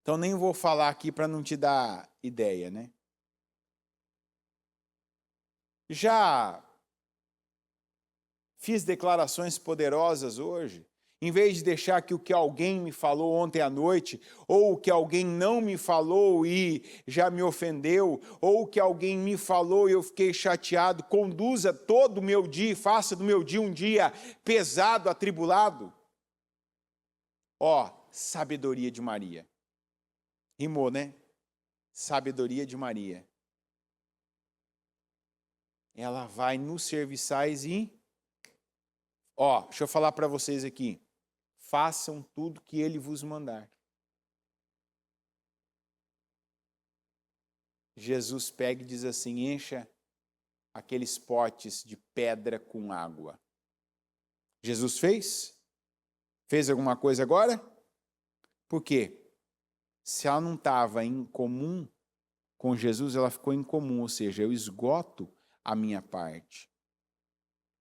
Speaker 1: Então nem vou falar aqui para não te dar ideia, né? Já fiz declarações poderosas hoje, em vez de deixar que o que alguém me falou ontem à noite, ou o que alguém não me falou e já me ofendeu, ou o que alguém me falou e eu fiquei chateado, conduza todo o meu dia, faça do meu dia um dia pesado, atribulado. Ó, sabedoria de Maria. Rimou, né? Sabedoria de Maria. Ela vai nos serviçais e... Ó, deixa eu falar para vocês aqui. Façam tudo que ele vos mandar. Jesus pega e diz assim, encha aqueles potes de pedra com água. Jesus fez? Fez alguma coisa agora? Por quê? Se ela não estava em comum com Jesus, ela ficou em comum, ou seja, eu esgoto a minha parte,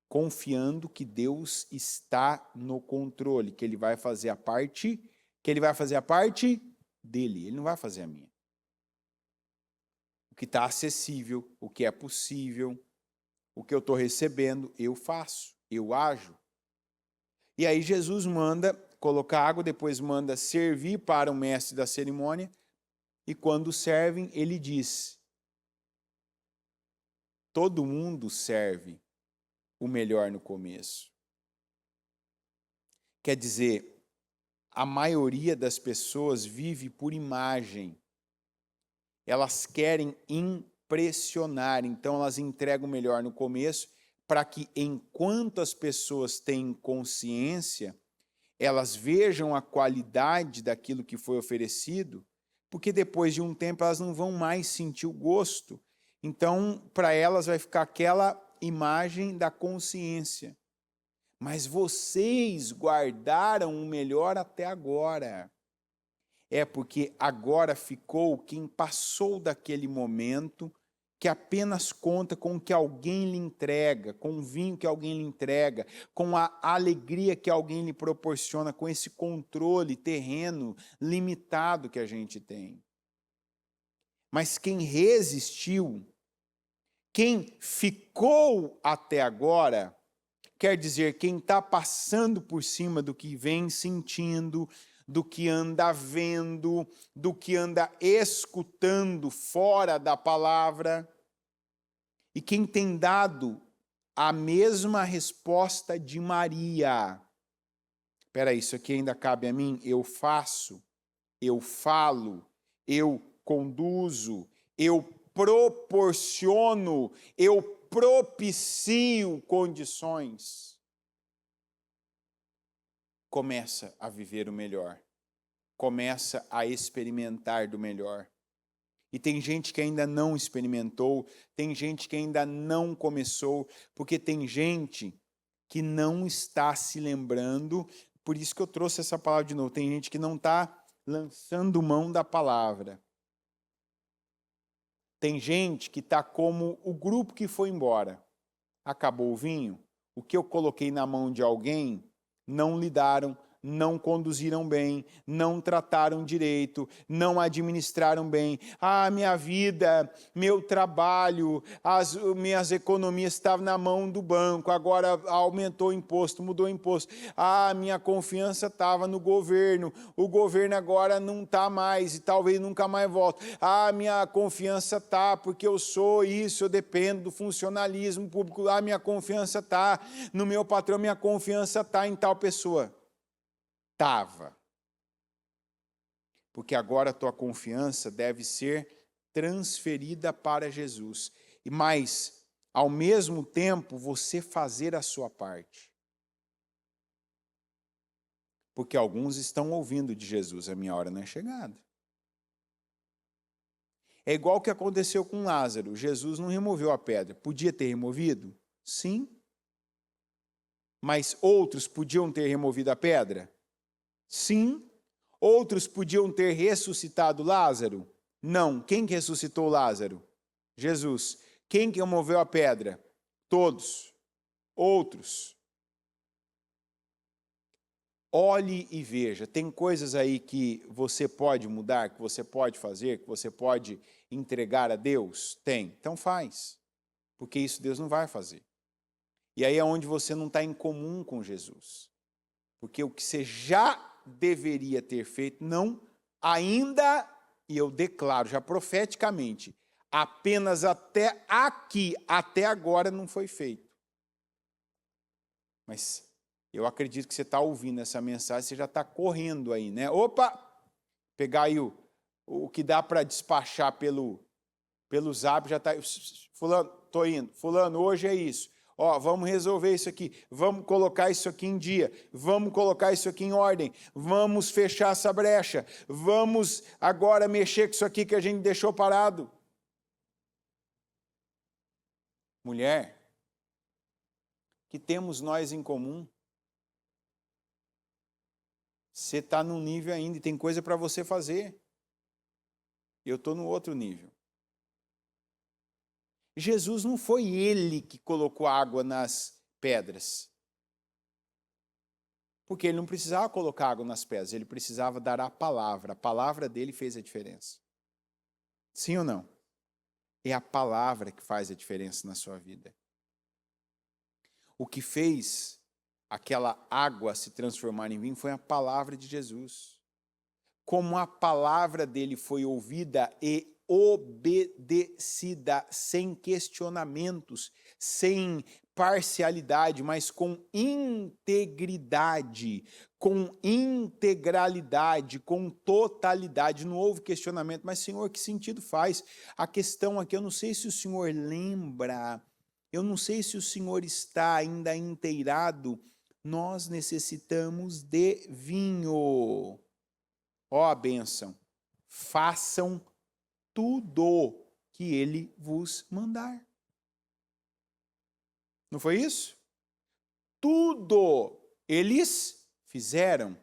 Speaker 1: confiando que Deus está no controle, que ele vai fazer a parte, dele, ele não vai fazer a minha. O que está acessível, o que é possível, o que eu estou recebendo, eu faço, eu ajo. E aí Jesus manda colocar água, depois manda servir para o mestre da cerimônia, e quando servem, ele diz, todo mundo serve o melhor no começo. Quer dizer, a maioria das pessoas vive por imagem. Elas querem pressionar. Então elas entregam melhor no começo, para que enquanto as pessoas têm consciência, elas vejam a qualidade daquilo que foi oferecido, porque depois de um tempo elas não vão mais sentir o gosto. Então, para elas vai ficar aquela imagem da consciência. Mas vocês guardaram o melhor até agora. É porque agora ficou quem passou daquele momento, que apenas conta com o que alguém lhe entrega, com o vinho que alguém lhe entrega, com a alegria que alguém lhe proporciona, com esse controle terreno limitado que a gente tem. Mas quem resistiu, quem ficou até agora, quer dizer, quem está passando por cima do que vem sentindo, do que anda vendo, do que anda escutando fora da palavra, e quem tem dado a mesma resposta de Maria. Espera aí, isso aqui ainda cabe a mim? Eu faço, eu falo, eu conduzo, eu proporciono, eu propicio condições. Começa a viver o melhor. Começa a experimentar do melhor. E tem gente que ainda não experimentou, tem gente que ainda não começou, porque tem gente que não está se lembrando, por isso que eu trouxe essa palavra de novo, tem gente que não está lançando mão da palavra. Tem gente que está como o grupo que foi embora. Acabou o vinho, o que eu coloquei na mão de alguém, não lidaram, não conduziram bem, não trataram direito, não administraram bem. Ah, minha vida, meu trabalho, as minhas economias estavam na mão do banco, agora aumentou o imposto, mudou o imposto. Ah, minha confiança estava no governo, o governo agora não está mais e talvez nunca mais volte. Ah, minha confiança está porque eu sou isso, eu dependo do funcionalismo público. Ah, minha confiança está no meu patrão, minha confiança está em tal pessoa. Estava. Porque agora a tua confiança deve ser transferida para Jesus. Mas, ao mesmo tempo, você fazer a sua parte. Porque alguns estão ouvindo de Jesus, a minha hora não é chegada. É igual o que aconteceu com Lázaro. Jesus não removeu a pedra. Podia ter removido? Sim. Mas outros podiam ter removido a pedra? Sim. Outros podiam ter ressuscitado Lázaro? Não. Quem que ressuscitou Lázaro? Jesus. Quem que removeu a pedra? Todos. Outros. Olhe e veja. Tem coisas aí que você pode mudar, que você pode fazer, que você pode entregar a Deus? Tem. Então faz. Porque isso Deus não vai fazer. E aí é onde você não está em comum com Jesus. Porque o que você já deveria ter feito, não ainda, e eu declaro já profeticamente, apenas até aqui, até agora não foi feito. Mas eu acredito que você está ouvindo essa mensagem, você já está correndo aí, né? Opa! Pegar aí o que dá para despachar pelo zap, já está... Fulano, estou indo. Fulano, hoje é isso. Ó, vamos resolver isso aqui, vamos colocar isso aqui em dia, vamos colocar isso aqui em ordem, vamos fechar essa brecha, vamos agora mexer com isso aqui que a gente deixou parado. Mulher, que temos nós em comum? Você está num nível ainda e tem coisa para você fazer. Eu estou no outro nível. Jesus não foi ele que colocou água nas pedras. Porque ele não precisava colocar água nas pedras, ele precisava dar a palavra. A palavra dele fez a diferença. Sim ou não? É a palavra que faz a diferença na sua vida. O que fez aquela água se transformar em vinho foi a palavra de Jesus. Como a palavra dele foi ouvida e obedecida, sem questionamentos, sem parcialidade, mas com integridade, com integralidade, com totalidade. Não houve questionamento, mas Senhor, que sentido faz? A questão aqui, eu não sei se o Senhor lembra, eu não sei se o Senhor está ainda inteirado, nós necessitamos de vinho. Ó a bênção, façam tudo que ele vos mandar. Não foi isso? Tudo eles fizeram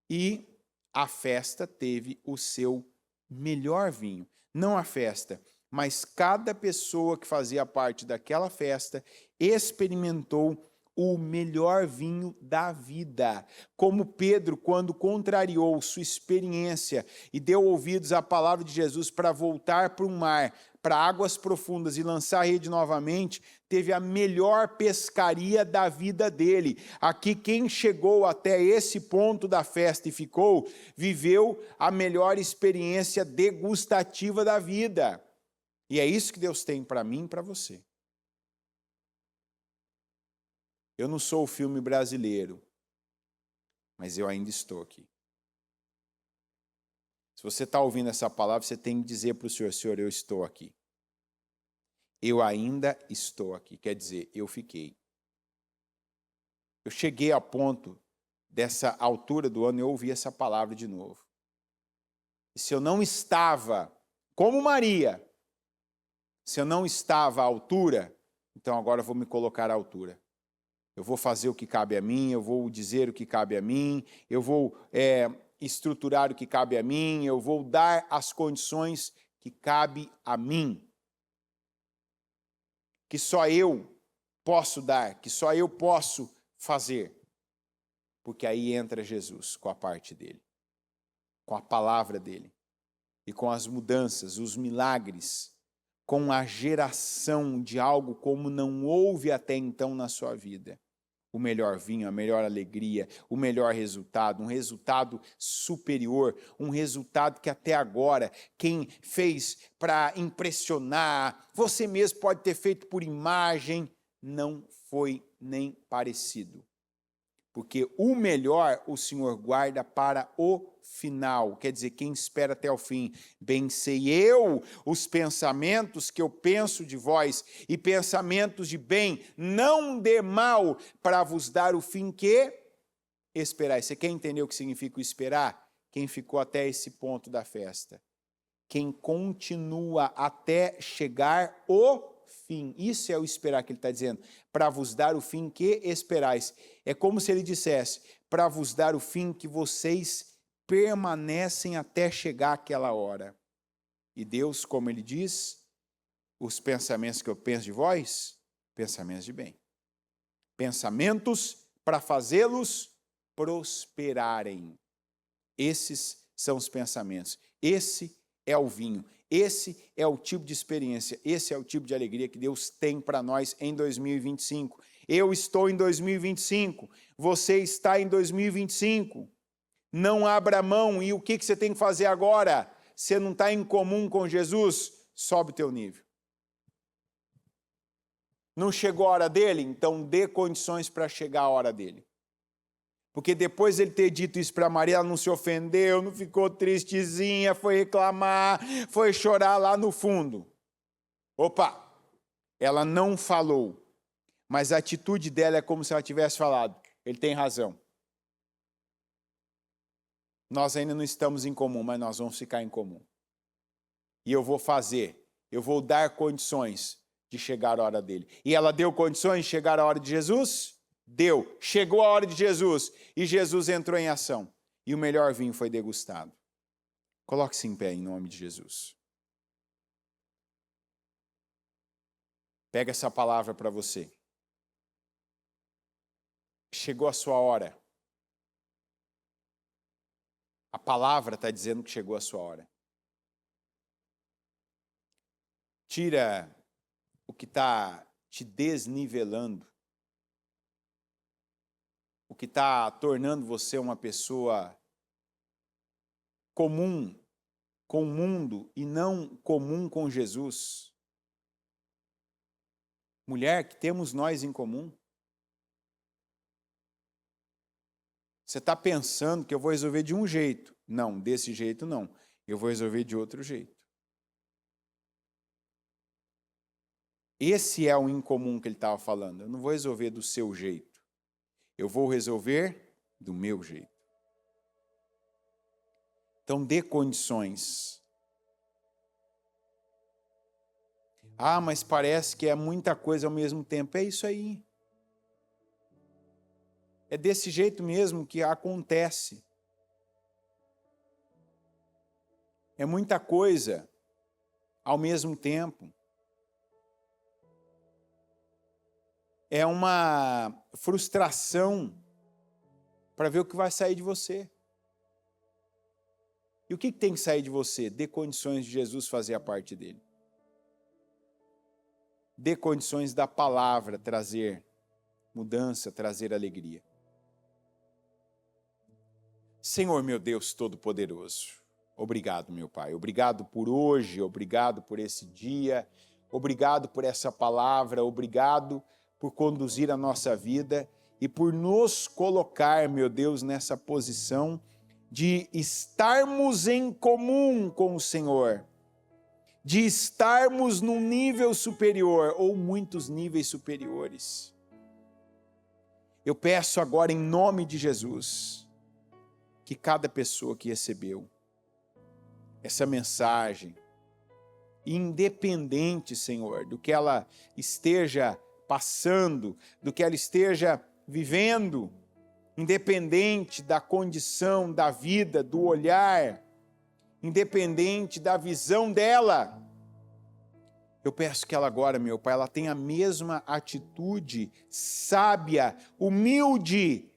Speaker 1: e a festa teve o seu melhor vinho. Não a festa, mas cada pessoa que fazia parte daquela festa experimentou o melhor vinho da vida. Como Pedro, quando contrariou sua experiência e deu ouvidos à palavra de Jesus para voltar para o mar, para águas profundas e lançar a rede novamente, teve a melhor pescaria da vida dele. Aqui, quem chegou até esse ponto da festa e ficou, viveu a melhor experiência degustativa da vida. E é isso que Deus tem para mim e para você. Eu não sou o filme brasileiro, mas eu ainda estou aqui. Se você está ouvindo essa palavra, você tem que dizer para o Senhor, Senhor, eu estou aqui. Eu ainda estou aqui. Quer dizer, eu fiquei. Eu cheguei a ponto dessa altura do ano, eu ouvi essa palavra de novo. E se eu não estava, como Maria, se eu não estava à altura, então agora eu vou me colocar à altura. Eu vou fazer o que cabe a mim, eu vou dizer o que cabe a mim, eu vou estruturar o que cabe a mim, eu vou dar as condições que cabe a mim. Que só eu posso dar, que só eu posso fazer. Porque aí entra Jesus com a parte dele, com a palavra dele, e com as mudanças, os milagres, com a geração de algo como não houve até então na sua vida. O melhor vinho, a melhor alegria, o melhor resultado, um resultado superior, um resultado que até agora quem fez para impressionar, você mesmo pode ter feito por imagem, não foi nem parecido. Porque o melhor o Senhor guarda para o final, quer dizer, quem espera até o fim. Bem sei eu os pensamentos que eu penso de vós, e pensamentos de bem, não de mal, para vos dar o fim que esperais. Você quer entender o que significa o esperar? Quem ficou até esse ponto da festa. Quem continua até chegar o fim. Isso é o esperar que ele está dizendo. Para vos dar o fim que esperais. É como se ele dissesse, para vos dar o fim que vocês permanecem até chegar aquela hora. E Deus, como ele diz, os pensamentos que eu penso de vós, pensamentos de bem. Pensamentos para fazê-los prosperarem. Esses são os pensamentos. Esse é o vinho. Esse é o tipo de experiência, esse é o tipo de alegria que Deus tem para nós em 2025. Eu estou em 2025, você está em 2025. Não abra mão, e o que você tem que fazer agora? Você não está em comum com Jesus? Sobe o teu nível. Não chegou a hora dele? Então dê condições para chegar a hora dele. Porque depois de ele ter dito isso para Maria, ela não se ofendeu, não ficou tristezinha, foi reclamar, foi chorar lá no fundo. Opa, ela não falou, mas a atitude dela é como se ela tivesse falado. Ele tem razão. Nós ainda não estamos em comum, mas nós vamos ficar em comum. E eu vou fazer, eu vou dar condições de chegar a hora dele. E ela deu condições de chegar a hora de Jesus? Deu. Chegou a hora de Jesus e Jesus entrou em ação. E o melhor vinho foi degustado. Coloque-se em pé em nome de Jesus. Pega essa palavra para você. Chegou a sua hora. A palavra está dizendo que chegou a sua hora. Tira o que está te desnivelando. O que está tornando você uma pessoa comum com o mundo e não comum com Jesus. Mulher, que temos nós em comum? Você está pensando que eu vou resolver de um jeito. Não, desse jeito não. Eu vou resolver de outro jeito. Esse é o incomum que ele estava falando. Eu não vou resolver do seu jeito. Eu vou resolver do meu jeito. Então, dê condições. Ah, mas parece que é muita coisa ao mesmo tempo. É isso aí. É desse jeito mesmo que acontece. É muita coisa ao mesmo tempo. É uma frustração para ver o que vai sair de você. E o que tem que sair de você? Dê condições de Jesus fazer a parte dele. Dê condições da palavra trazer mudança, trazer alegria. Senhor, meu Deus Todo-Poderoso, obrigado, meu Pai. Obrigado por hoje, obrigado por esse dia, obrigado por essa palavra, obrigado por conduzir a nossa vida e por nos colocar, meu Deus, nessa posição de estarmos em comum com o Senhor, de estarmos num nível superior ou muitos níveis superiores. Eu peço agora em nome de Jesus que cada pessoa que recebeu essa mensagem, independente, Senhor, do que ela esteja passando, do que ela esteja vivendo, independente da condição, da vida, do olhar, independente da visão dela, eu peço que ela agora, meu Pai, ela tenha a mesma atitude sábia, humilde,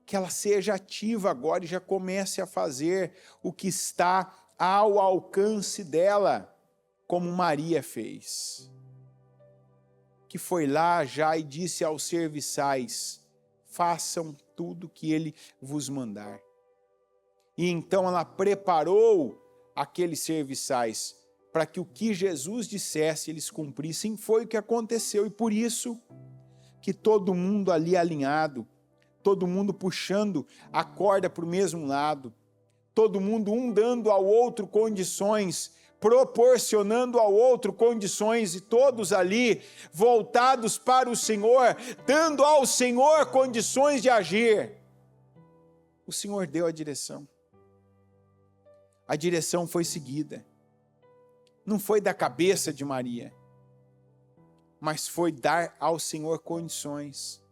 Speaker 1: que ela seja ativa agora e já comece a fazer o que está ao alcance dela, como Maria fez. Que foi lá já e disse aos serviçais, façam tudo que ele vos mandar. E então ela preparou aqueles serviçais para que o que Jesus dissesse eles cumprissem. Foi o que aconteceu e por isso que todo mundo ali alinhado, todo mundo puxando a corda para o mesmo lado, todo mundo um dando ao outro condições, proporcionando ao outro condições e todos ali voltados para o Senhor, dando ao Senhor condições de agir. O Senhor deu a direção. A direção foi seguida. Não foi da cabeça de Maria, mas foi dar ao Senhor condições.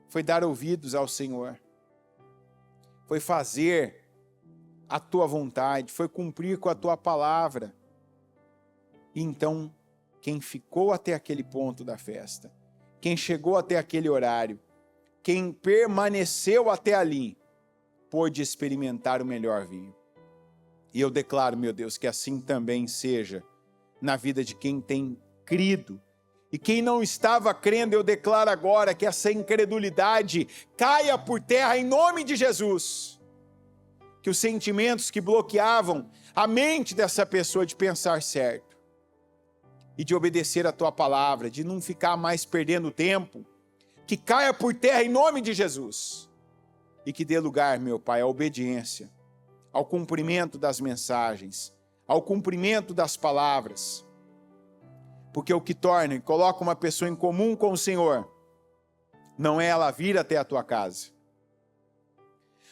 Speaker 1: Foi dar ouvidos ao Senhor. Foi fazer a tua vontade, foi cumprir com a tua palavra. E então, quem ficou até aquele ponto da festa, quem chegou até aquele horário, quem permaneceu até ali, pôde experimentar o melhor vinho. E eu declaro, meu Deus, que assim também seja na vida de quem tem crido. E quem não estava crendo, eu declaro agora que essa incredulidade caia por terra em nome de Jesus. Que os sentimentos que bloqueavam a mente dessa pessoa de pensar certo e de obedecer a tua palavra, de não ficar mais perdendo tempo, que caia por terra em nome de Jesus. E que dê lugar, meu Pai, à obediência, ao cumprimento das mensagens, ao cumprimento das palavras. Porque o que torna e coloca uma pessoa em comum com o Senhor, não é ela vir até a tua casa,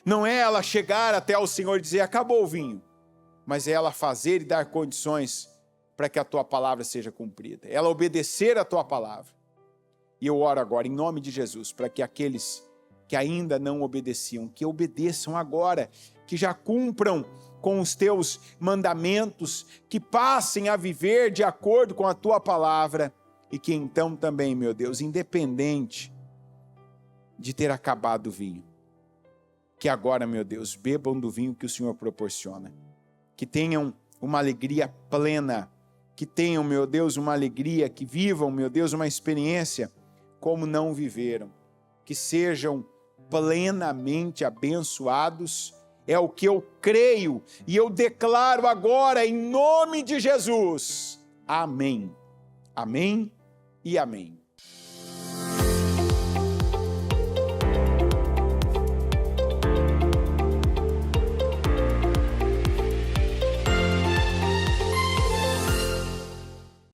Speaker 1: não é ela chegar até o Senhor e dizer, acabou o vinho, mas é ela fazer e dar condições para que a tua palavra seja cumprida, ela obedecer a tua palavra. E eu oro agora em nome de Jesus, para que aqueles que ainda não obedeciam, que obedeçam agora, que já cumpram com os teus mandamentos, que passem a viver de acordo com a tua palavra, e que então também, meu Deus, independente de ter acabado o vinho, que agora, meu Deus, bebam do vinho que o Senhor proporciona, que tenham uma alegria plena, que tenham, meu Deus, uma alegria, que vivam, meu Deus, uma experiência como não viveram, que sejam plenamente abençoados. É o que eu creio e eu declaro agora em nome de Jesus. Amém. Amém e amém.